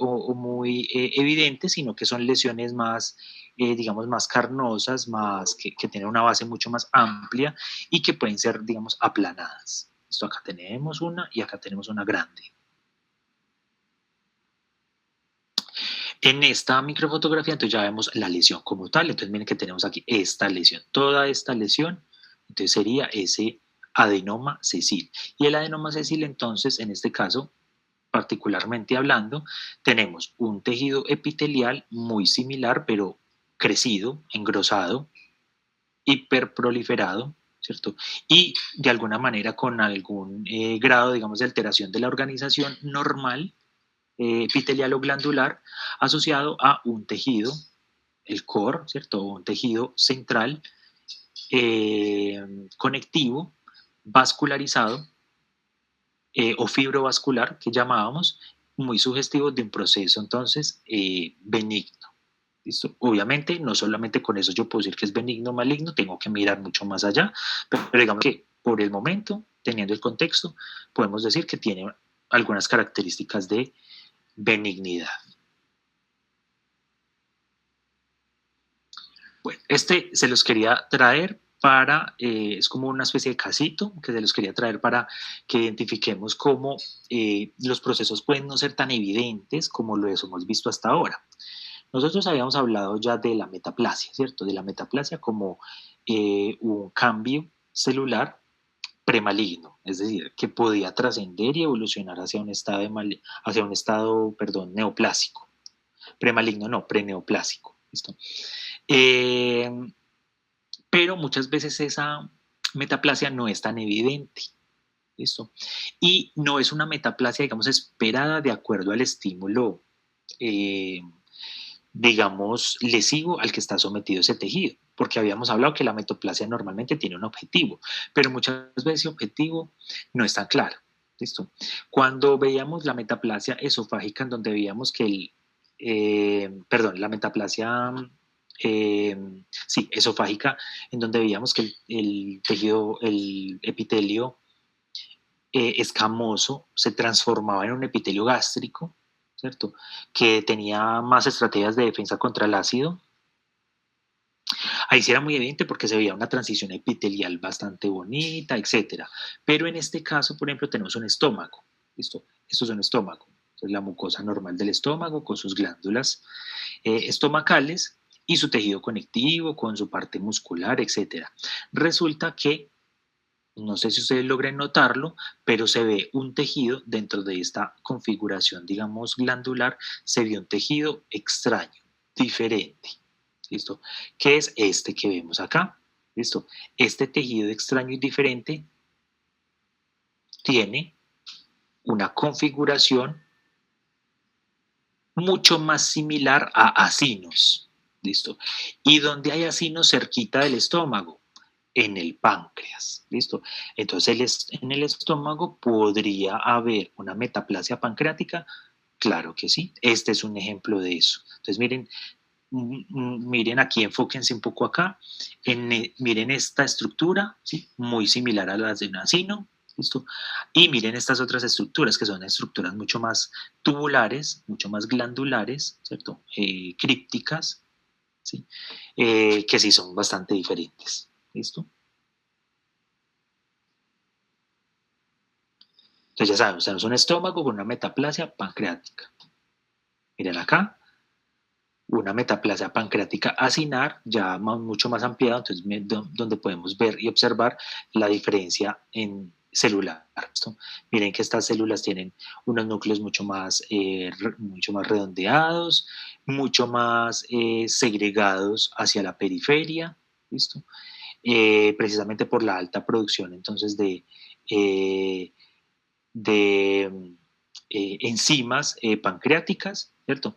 o muy evidente, sino que son lesiones más, digamos, más carnosas, más que tienen una base mucho más amplia y que pueden ser, digamos, aplanadas. Esto acá tenemos una y acá tenemos una grande. En esta microfotografía, entonces ya vemos la lesión como tal. Entonces miren que tenemos aquí esta lesión, toda esta lesión. Entonces sería ese adenoma sesile. Y el adenoma sesile, entonces, en este caso, particularmente hablando, tenemos un tejido epitelial muy similar, pero crecido, engrosado, hiperproliferado, ¿cierto? Y de alguna manera con algún grado, digamos, de alteración de la organización normal, epitelial o glandular, asociado a un tejido, el core, ¿cierto? Un tejido central, conectivo, vascularizado, o fibrovascular, que llamábamos, muy sugestivo de un proceso entonces benigno. ¿Listo? Obviamente, no solamente con eso yo puedo decir que es benigno o maligno, tengo que mirar mucho más allá, pero digamos que por el momento, teniendo el contexto, podemos decir que tiene algunas características de benignidad. Bueno, este se los quería traer para, es como una especie de casito que se los quería traer para que identifiquemos cómo los procesos pueden no ser tan evidentes como lo hemos visto hasta ahora. Nosotros habíamos hablado ya de la metaplasia, ¿cierto? De la metaplasia como un cambio celular premaligno, es decir, que podía trascender y evolucionar hacia un estado, neoplásico. Premaligno no, preneoplásico, ¿listo? Pero muchas veces esa metaplasia no es tan evidente, ¿listo? Y no es una metaplasia, digamos, esperada de acuerdo al estímulo, digamos, lesivo al que está sometido ese tejido, porque habíamos hablado que la metaplasia normalmente tiene un objetivo, pero muchas veces ese objetivo no es tan claro, ¿listo? Cuando veíamos la metaplasia esofágica, en donde veíamos que la metaplasia esofágica, en donde veíamos que el tejido, el epitelio escamoso se transformaba en un epitelio gástrico, ¿cierto? Que tenía más estrategias de defensa contra el ácido. Ahí sí era muy evidente porque se veía una transición epitelial bastante bonita, etcétera. Pero en este caso, por ejemplo, tenemos un estómago, ¿listo? Esto es un estómago, es la mucosa normal del estómago con sus glándulas estomacales y su tejido conectivo con su parte muscular, etcétera. Resulta que, no sé si ustedes logren notarlo, pero se ve un tejido dentro de esta configuración, digamos, glandular, se ve un tejido extraño, diferente, ¿listo? ¿Qué es este que vemos acá? ¿Listo? Este tejido extraño y diferente tiene una configuración mucho más similar a acinos, ¿listo? Y donde hay acinos cerquita del estómago, en el páncreas, ¿listo? Entonces, en el estómago podría haber una metaplasia pancreática, claro que sí, este es un ejemplo de eso. Entonces, miren aquí, enfóquense un poco acá, miren esta estructura, ¿sí? Muy similar a las de un acino, ¿listo? Y miren estas otras estructuras, que son estructuras mucho más tubulares, mucho más glandulares, ¿cierto? Crípticas, ¿sí? Que sí son bastante diferentes. ¿Listo? Entonces ya sabemos, tenemos un estómago con una metaplasia pancreática. Miren acá, una metaplasia pancreática acinar, ya mucho más ampliada, entonces donde podemos ver y observar la diferencia en celular. ¿Listo? Miren que estas células tienen unos núcleos mucho más redondeados, mucho más segregados hacia la periferia, ¿listo? Precisamente por la alta producción entonces de enzimas pancreáticas, ¿cierto?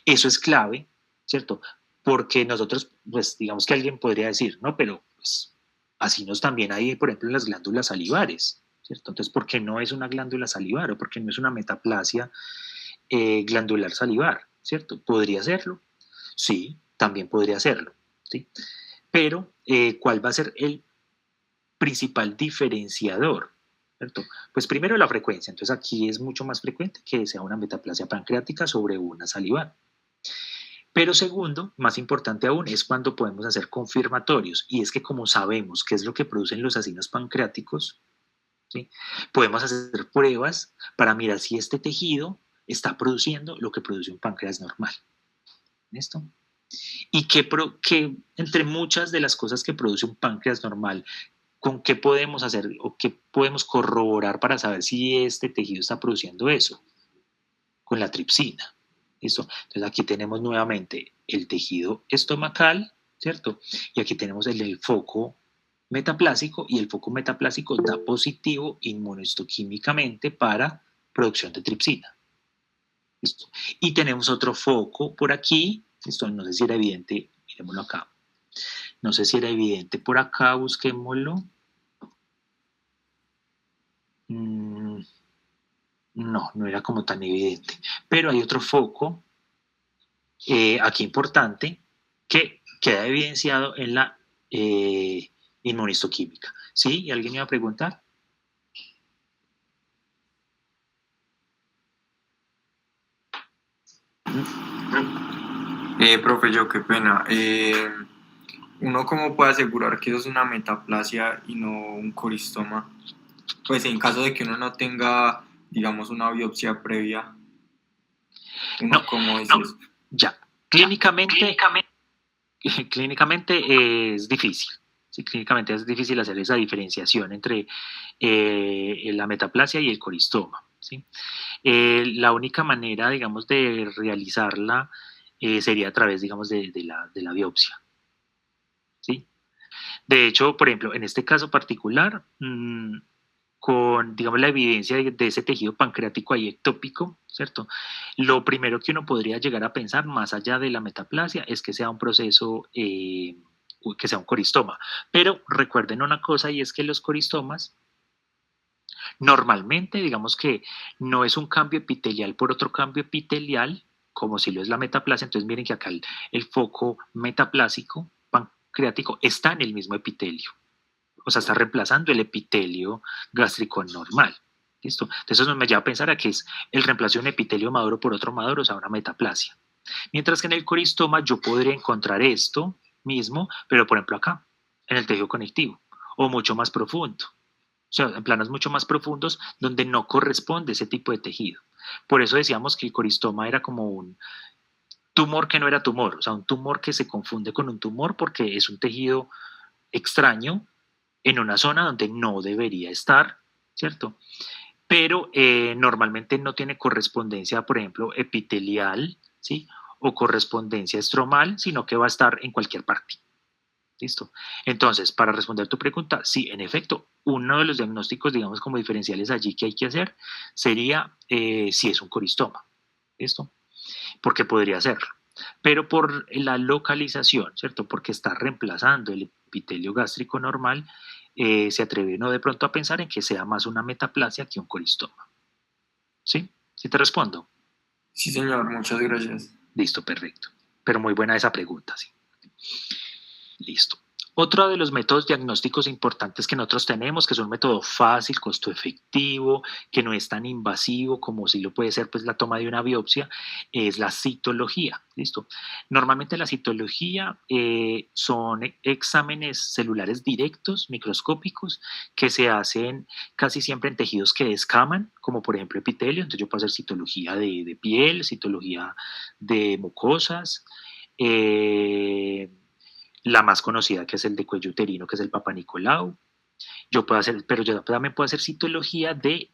Eso es clave, ¿cierto? Porque nosotros, pues digamos que alguien podría decir, no, pero pues así nos también hay, por ejemplo, en las glándulas salivares, ¿cierto? Entonces, ¿por qué no es una glándula salivar o por qué no es una metaplasia glandular salivar, ¿cierto? ¿Podría serlo? Sí, también podría serlo, ¿sí? Pero, ¿cuál va a ser el principal diferenciador? ¿Cierto? Pues primero la frecuencia, entonces aquí es mucho más frecuente que sea una metaplasia pancreática sobre una salivar. Pero segundo, más importante aún, es cuando podemos hacer confirmatorios, y es que como sabemos qué es lo que producen los acinos pancreáticos, ¿sí? Podemos hacer pruebas para mirar si este tejido está produciendo lo que produce un páncreas normal. ¿Listo? Y que entre muchas de las cosas que produce un páncreas normal, ¿con qué podemos hacer o qué podemos corroborar para saber si este tejido está produciendo eso? Con la tripsina. ¿Listo? Entonces aquí tenemos nuevamente el tejido estomacal, ¿cierto? Y aquí tenemos el foco metaplásico, y el foco metaplásico da positivo inmunohistoquímicamente para producción de tripsina. ¿Listo? Y tenemos otro foco por aquí, esto no sé si era evidente, miremoslo acá. No sé si era evidente por acá, busquémoslo. No, no era como tan evidente. Pero hay otro foco aquí importante que queda evidenciado en la inmunistoquímica. ¿Sí? ¿Y alguien iba a preguntar? Profe, yo qué pena. ¿Uno cómo puede asegurar que eso es una metaplasia y no un coristoma? Pues en caso de que uno no tenga, digamos, una biopsia previa, ¿uno cómo dice eso? Ya, clínicamente es difícil. Sí, clínicamente es difícil hacer esa diferenciación entre la metaplasia y el coristoma. ¿Sí? La única manera, digamos, de realizarla sería a través, digamos, de la biopsia. ¿Sí? De hecho, por ejemplo, en este caso particular, con, digamos, la evidencia de ese tejido pancreático ahí ectópico, ¿cierto? Lo primero que uno podría llegar a pensar, más allá de la metaplasia, es que sea un proceso, que sea un coristoma. Pero recuerden una cosa, y es que los coristomas, normalmente, digamos que no es un cambio epitelial por otro cambio epitelial, como si lo es la metaplasia. Entonces miren que acá el foco metaplásico pancreático está en el mismo epitelio. O sea, está reemplazando el epitelio gástrico normal. ¿Listo? Entonces eso me lleva a pensar a que es el reemplazo de un epitelio maduro por otro maduro, o sea, una metaplasia. Mientras que en el coristoma yo podría encontrar esto mismo, pero por ejemplo acá, en el tejido conectivo, o mucho más profundo. O sea, en planos mucho más profundos donde no corresponde ese tipo de tejido. Por eso decíamos que el coristoma era como un tumor que no era tumor, o sea, un tumor que se confunde con un tumor porque es un tejido extraño en una zona donde no debería estar, ¿cierto? Pero normalmente no tiene correspondencia, por ejemplo, epitelial, ¿sí? O correspondencia estromal, sino que va a estar en cualquier parte. ¿Listo? Entonces, para responder tu pregunta, sí, en efecto, uno de los diagnósticos, digamos, como diferenciales allí que hay que hacer sería si es un coristoma. ¿Listo? Porque podría serlo. Pero por la localización, ¿cierto? Porque está reemplazando el epitelio gástrico normal, se atreve uno de pronto a pensar en que sea más una metaplasia que un coristoma. ¿Sí? ¿Sí te respondo? Sí, señor, muchas gracias. Listo, perfecto. Pero muy buena esa pregunta, sí. Listo. Otro de los métodos diagnósticos importantes que nosotros tenemos, que es un método fácil, costo efectivo, que no es tan invasivo como si lo puede ser pues la toma de una biopsia, es la citología. ¿Listo? Normalmente la citología son exámenes celulares directos, microscópicos, que se hacen casi siempre en tejidos que descaman, como por ejemplo epitelio. Entonces yo puedo hacer citología de piel, citología de mucosas, la más conocida, que es el de cuello uterino, que es el Papa Nicolau. Yo puedo hacer, pero yo también puedo hacer citología de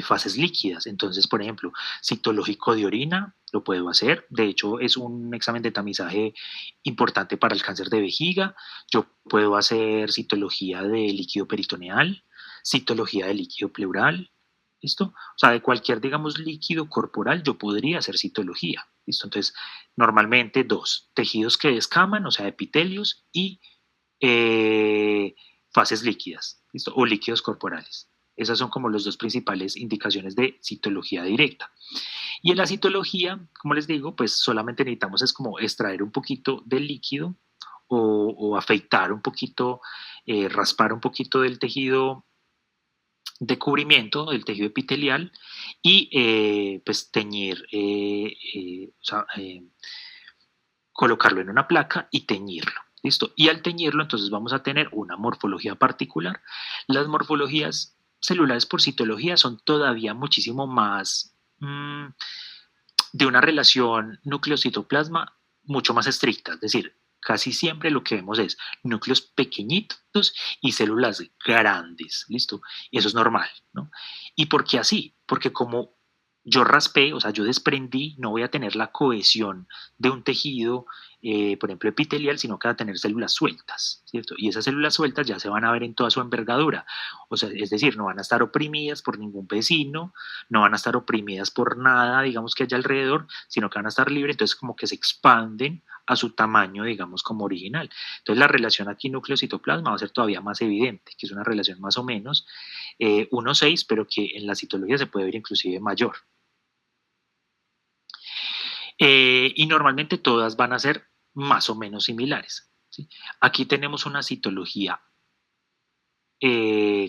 fases líquidas. Entonces, por ejemplo, citológico de orina lo puedo hacer. De hecho, es un examen de tamizaje importante para el cáncer de vejiga. Yo puedo hacer citología de líquido peritoneal, citología de líquido pleural. ¿Listo? O sea, de cualquier, digamos, líquido corporal yo podría hacer citología. ¿Listo? Entonces, normalmente dos, tejidos que descaman, o sea, epitelios, y fases líquidas, ¿listo? O líquidos corporales. Esas son como las dos principales indicaciones de citología directa. Y en la citología, como les digo, pues solamente necesitamos es como extraer un poquito del líquido o afeitar un poquito, raspar un poquito del tejido de cubrimiento del tejido epitelial y pues teñir, o sea, colocarlo en una placa y teñirlo. ¿Listo? Y al teñirlo, entonces vamos a tener una morfología particular. Las morfologías celulares por citología son todavía muchísimo más de una relación núcleo-citoplasma mucho más estricta. Es decir, casi siempre lo que vemos es núcleos pequeñitos y células grandes, ¿listo? Y eso es normal, ¿no? ¿Y por qué así? Porque como yo raspé, o sea, yo desprendí, no voy a tener la cohesión de un tejido, por ejemplo, epitelial, sino que va a tener células sueltas, ¿cierto? Y esas células sueltas ya se van a ver en toda su envergadura, o sea, es decir, no van a estar oprimidas por ningún vecino, no van a estar oprimidas por nada, digamos, que haya alrededor, sino que van a estar libres, entonces como que se expanden a su tamaño, digamos, como original. Entonces la relación aquí núcleo-citoplasma va a ser todavía más evidente, que es una relación más o menos 1:6, pero que en la citología se puede ver inclusive mayor. Y normalmente todas van a ser más o menos similares, ¿sí? Aquí tenemos una citología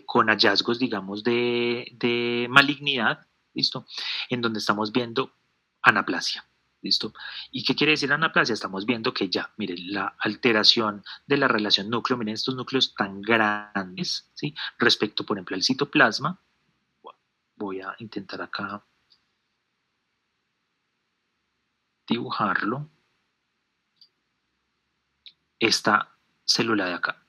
con hallazgos, digamos, de malignidad, ¿listo? En donde estamos viendo anaplasia, ¿listo? ¿Y qué quiere decir anaplasia? Estamos viendo que ya, miren, la alteración de la relación núcleo, miren estos núcleos tan grandes, ¿sí? Respecto, por ejemplo, al citoplasma. Voy a intentar acá dibujarlo. Esta célula de acá.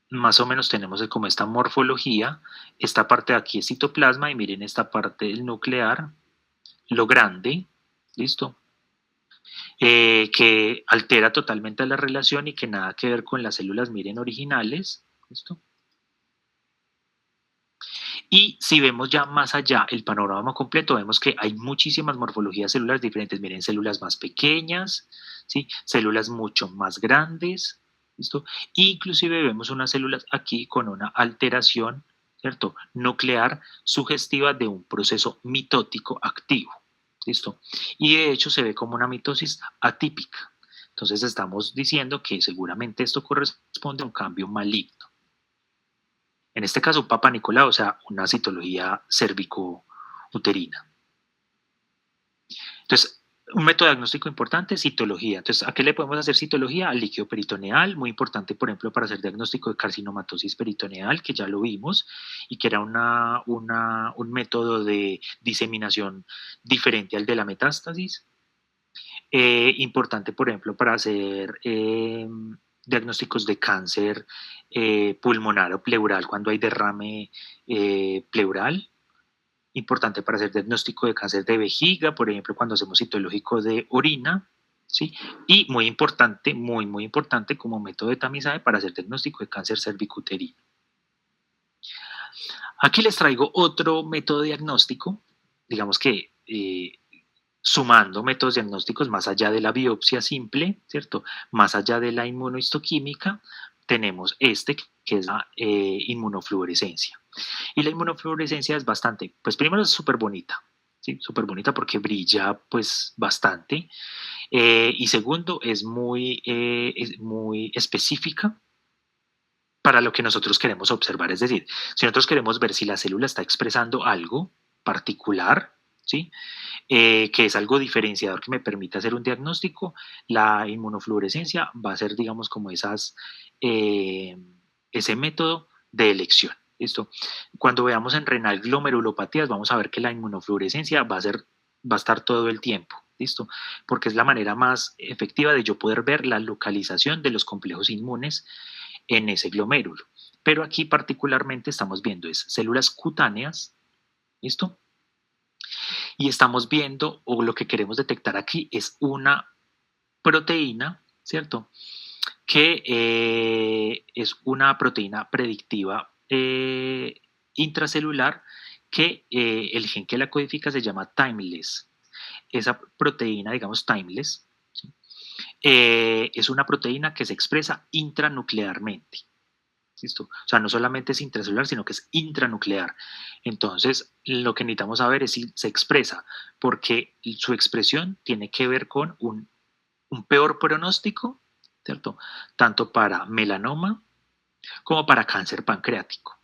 Más o menos tenemos como esta morfología, esta parte de aquí es citoplasma y miren esta parte del nuclear, lo grande, ¿listo? Que altera totalmente la relación y que nada que ver con las células, miren, originales, ¿listo? Y si vemos ya más allá el panorama completo, vemos que hay muchísimas morfologías celulares diferentes. Miren, células más pequeñas, ¿sí? Células mucho más grandes, ¿listo? Inclusive vemos unas células aquí con una alteración, ¿cierto? Nuclear sugestiva de un proceso mitótico activo, ¿listo? Y de hecho se ve como una mitosis atípica. Entonces estamos diciendo que seguramente esto corresponde a un cambio maligno. En este caso, Papa Nicolau, o sea, una citología cérvico-uterina. Entonces, un método diagnóstico importante, citología. Entonces, ¿a qué le podemos hacer citología? Al líquido peritoneal, muy importante, por ejemplo, para hacer diagnóstico de carcinomatosis peritoneal, que ya lo vimos, y que era un método de diseminación diferente al de la metástasis. Importante, por ejemplo, para hacer diagnósticos de cáncer pulmonar o pleural cuando hay derrame pleural. Importante para hacer diagnóstico de cáncer de vejiga, por ejemplo, cuando hacemos citológico de orina, ¿sí? Y muy importante, muy importante como método de tamizaje para hacer diagnóstico de cáncer cervicuterino. Aquí les traigo otro método diagnóstico, digamos que sumando métodos diagnósticos más allá de la biopsia simple, ¿cierto? Más allá de la inmunohistoquímica, tenemos este que es la inmunofluorescencia. Y la inmunofluorescencia es bastante, pues primero es súper bonita, ¿sí? Súper bonita porque brilla pues bastante. Y segundo, es muy específica para lo que nosotros queremos observar. Es decir, si nosotros queremos ver si la célula está expresando algo particular, ¿sí? Que es algo diferenciador que me permite hacer un diagnóstico, la inmunofluorescencia va a ser, digamos, como ese método de elección. ¿Listo? Cuando veamos en renal glomerulopatías, vamos a ver que la inmunofluorescencia va a estar todo el tiempo. ¿Listo? Porque es la manera más efectiva de yo poder ver la localización de los complejos inmunes en ese glomérulo. Pero aquí particularmente estamos viendo es células cutáneas, ¿listo? Y estamos viendo, o lo que queremos detectar aquí es una proteína, ¿cierto? Que es una proteína predictiva intracelular que el gen que la codifica se llama timeless. Esa proteína, digamos timeless, ¿sí? Es una proteína que se expresa intranuclearmente. ¿Listo? O sea, no solamente es intracelular, sino que es intranuclear. Entonces, lo que necesitamos saber es si se expresa, porque su expresión tiene que ver con un peor pronóstico, ¿cierto? Tanto para melanoma como para cáncer pancreático.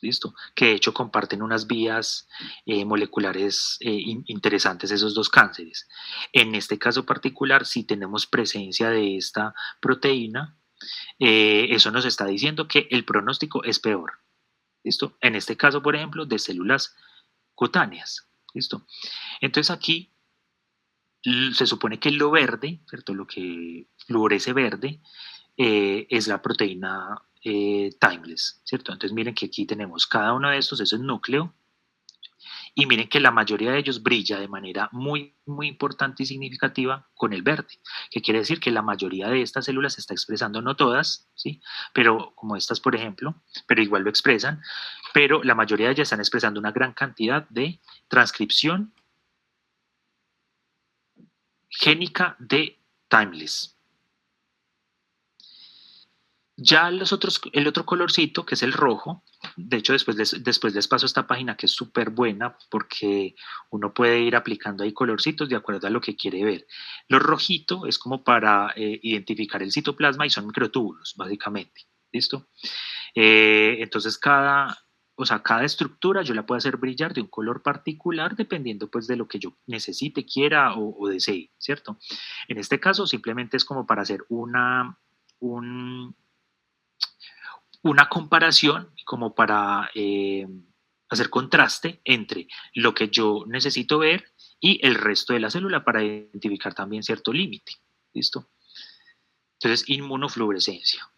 ¿Listo? Que de hecho comparten unas vías moleculares interesantes esos dos cánceres. En este caso particular, si tenemos presencia de esta proteína, eso nos está diciendo que el pronóstico es peor. ¿Listo? En este caso, por ejemplo, de células cutáneas. ¿Listo? Entonces aquí se supone que lo verde, ¿cierto? Lo que fluorece verde es la proteína timeless, ¿cierto? Entonces miren que aquí tenemos cada uno de estos, es el núcleo, y miren que la mayoría de ellos brilla de manera muy, muy importante y significativa con el verde, que quiere decir que la mayoría de estas células se está expresando, no todas, ¿sí? Pero como estas, por ejemplo, pero igual lo expresan, pero la mayoría de ellas están expresando una gran cantidad de transcripción génica de timeless. Ya el otro colorcito, que es el rojo, de hecho después les paso esta página que es súper buena porque uno puede ir aplicando ahí colorcitos de acuerdo a lo que quiere ver. Lo rojito es como para identificar el citoplasma y son microtúbulos, básicamente. ¿Listo? Entonces cada estructura yo la puedo hacer brillar de un color particular dependiendo pues de lo que yo necesite, quiera o desee, ¿cierto? En este caso simplemente es como para hacer una comparación, como para hacer contraste entre lo que yo necesito ver y el resto de la célula para identificar también cierto límite. ¿Listo? Entonces, inmunofluorescencia.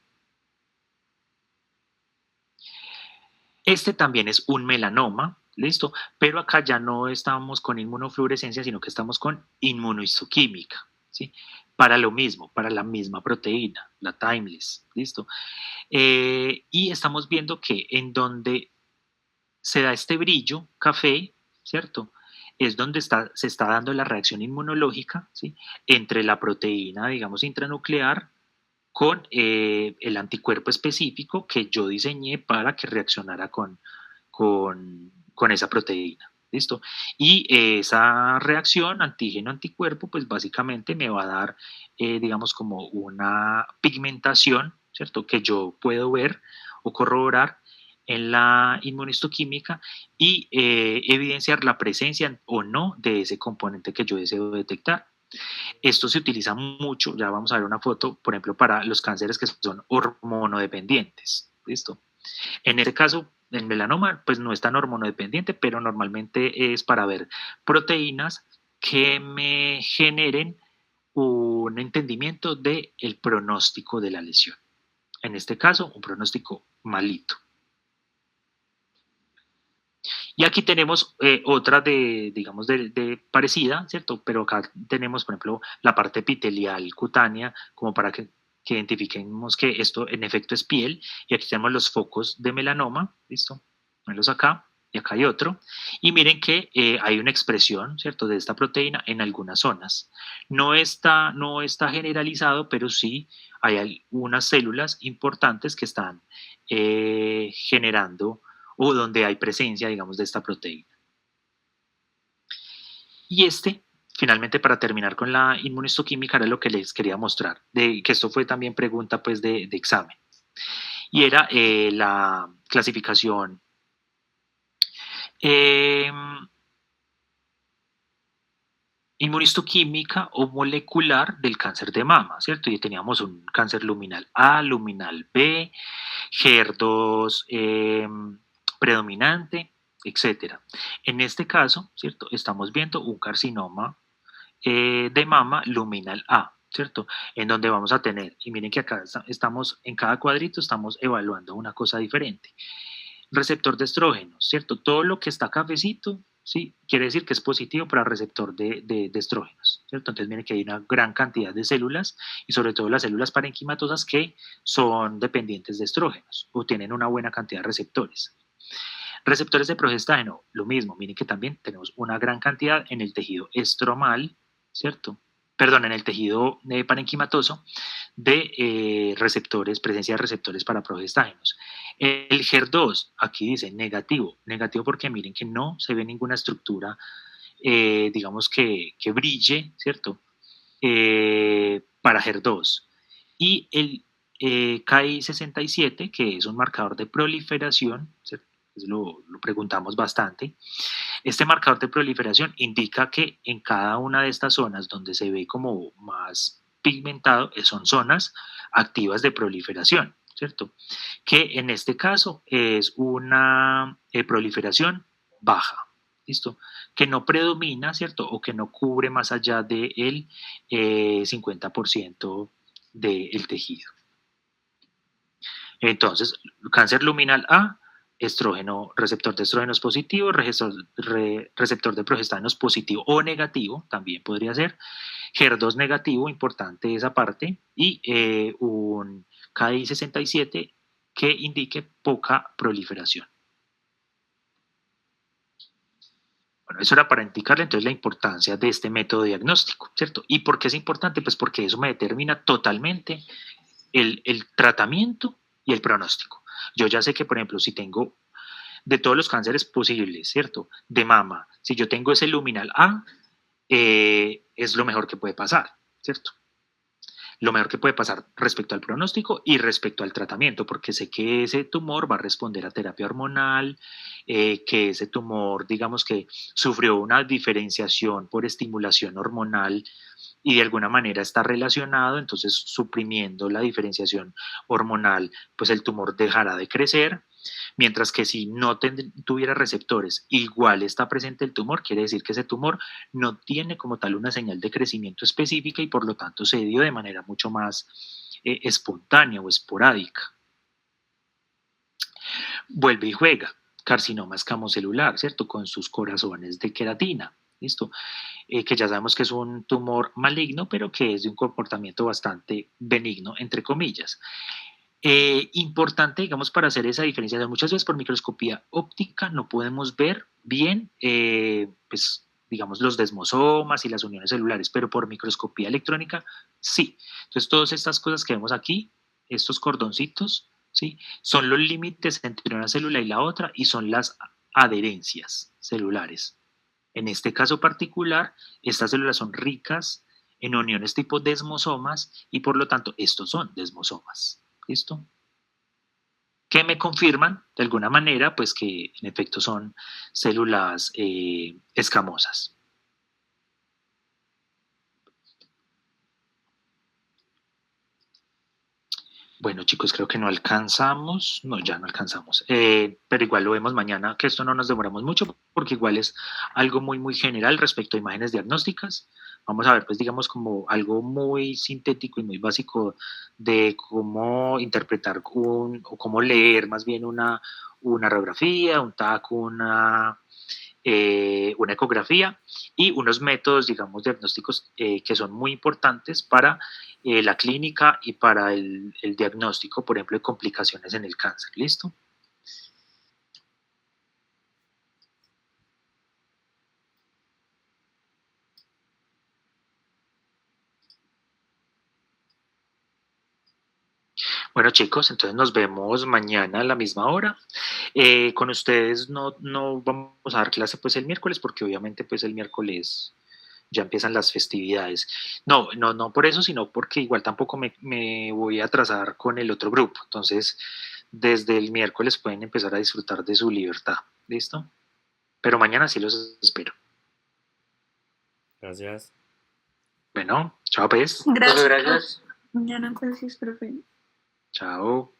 Este también es un melanoma, ¿listo? Pero acá ya no estamos con inmunofluorescencia, sino que estamos con inmunohistoquímica, ¿sí? Para lo mismo, para la misma proteína, la timeless, ¿listo? Y estamos viendo que en donde se da este brillo café, ¿cierto? Es donde se está dando la reacción inmunológica, ¿sí? Entre la proteína, digamos, intranuclear con el anticuerpo específico que yo diseñé para que reaccionara con esa proteína. ¿Listo? Y esa reacción antígeno-anticuerpo, pues básicamente me va a dar, digamos, como una pigmentación, ¿cierto? Que yo puedo ver o corroborar en la inmunistoquímica y evidenciar la presencia o no de ese componente que yo deseo detectar. Esto se utiliza mucho, ya vamos a ver una foto, por ejemplo, para los cánceres que son hormonodependientes. ¿Listo? En este caso, el melanoma, pues no es tan hormonodependiente, pero normalmente es para ver proteínas que me generen un entendimiento del pronóstico de la lesión. En este caso, un pronóstico malito. Y aquí tenemos otra digamos, de parecida, ¿cierto? Pero acá tenemos, por ejemplo, la parte epitelial cutánea, como para que identifiquemos que esto en efecto es piel. Y aquí tenemos los focos de melanoma, ¿listo? Venlos acá, y acá hay otro. Y miren que hay una expresión, ¿cierto?, de esta proteína en algunas zonas. No está generalizado, pero sí hay algunas células importantes que están generando o donde hay presencia, digamos, de esta proteína. Y finalmente, para terminar con la inmunistoquímica, era lo que les quería mostrar, que esto fue también pregunta pues de examen. Y era la clasificación inmunistoquímica o molecular del cáncer de mama, ¿cierto? Y teníamos un cáncer luminal A, luminal B, HER2 predominante, etcétera. En este caso, ¿cierto? Estamos viendo un carcinoma de mama luminal A, ¿cierto? En donde vamos a tener, y miren que acá estamos, en cada cuadrito estamos evaluando una cosa diferente. Receptor de estrógenos, ¿cierto? Todo lo que está cafecito, ¿sí? Quiere decir que es positivo para receptor de estrógenos, ¿cierto? Entonces miren que hay una gran cantidad de células y sobre todo las células parenquimatosas que son dependientes de estrógenos o tienen una buena cantidad de receptores. Receptores de progestágeno, lo mismo, miren que también tenemos una gran cantidad en el tejido estromal, ¿cierto? Perdón, en el tejido parenquimatoso de receptores, presencia de receptores para progestágenos. El HER2, aquí dice negativo porque miren que no se ve ninguna estructura, digamos que brille, ¿cierto? Para HER2. Y el KI67, que es un marcador de proliferación, ¿cierto? Lo preguntamos bastante. Este marcador de proliferación indica que en cada una de estas zonas donde se ve como más pigmentado son zonas activas de proliferación, ¿cierto? Que en este caso es una proliferación baja, ¿listo? Que no predomina, ¿cierto? O que no cubre más allá del 50% del tejido. Entonces, cáncer luminal A, estrógeno, receptor de estrógenos positivo, receptor de progestanos positivo o negativo, también podría ser, HER2 negativo, importante esa parte, y un KI67 que indique poca proliferación. Bueno, eso era para indicarle entonces la importancia de este método diagnóstico, ¿cierto? ¿Y por qué es importante? Pues porque eso me determina totalmente el tratamiento y el pronóstico. Yo ya sé que, por ejemplo, si tengo de todos los cánceres posibles, ¿cierto? De mama, si yo tengo ese luminal A, es lo mejor que puede pasar, ¿cierto? Lo mejor que puede pasar respecto al pronóstico y respecto al tratamiento, porque sé que ese tumor va a responder a terapia hormonal, que ese tumor, digamos que sufrió una diferenciación por estimulación hormonal y de alguna manera está relacionado, entonces suprimiendo la diferenciación hormonal, pues el tumor dejará de crecer, mientras que si no tuviera receptores, igual está presente el tumor, quiere decir que ese tumor no tiene como tal una señal de crecimiento específica y por lo tanto se dio de manera mucho más espontánea o esporádica. Vuelve y juega, carcinoma escamocelular, ¿cierto? Con sus corazones de queratina, ¿listo? Que ya sabemos que es un tumor maligno, pero que es de un comportamiento bastante benigno, entre comillas. Importante, digamos, para hacer esa diferenciación, muchas veces por microscopía óptica no podemos ver bien, pues, digamos, los desmosomas y las uniones celulares, pero por microscopía electrónica sí. Entonces, todas estas cosas que vemos aquí, estos cordoncitos, ¿sí? Son los límites entre una célula y la otra y son las adherencias celulares. En este caso particular, estas células son ricas en uniones tipo desmosomas y por lo tanto estos son desmosomas. ¿Listo? Que me confirman de alguna manera pues que en efecto son células escamosas. Bueno, chicos, creo que no alcanzamos. No, ya no alcanzamos. Pero igual lo vemos mañana, que esto no nos demoramos mucho, porque igual es algo muy, muy general respecto a imágenes diagnósticas. Vamos a ver, pues, digamos, como algo muy sintético y muy básico de cómo interpretar o cómo leer más bien una radiografía, un TAC, una ecografía y unos métodos, digamos, diagnósticos que son muy importantes para la clínica y para el diagnóstico, por ejemplo, de complicaciones en el cáncer. ¿Listo? Bueno, chicos, entonces nos vemos mañana a la misma hora. Con ustedes no vamos a dar clase pues el miércoles, porque obviamente pues el miércoles ya empiezan las festividades. No por eso, sino porque igual tampoco me voy a atrasar con el otro grupo. Entonces, desde el miércoles pueden empezar a disfrutar de su libertad. ¿Listo? Pero mañana sí los espero. Gracias. Bueno, chao pues. Gracias. Gracias. Mañana, gracias, profe. Chao.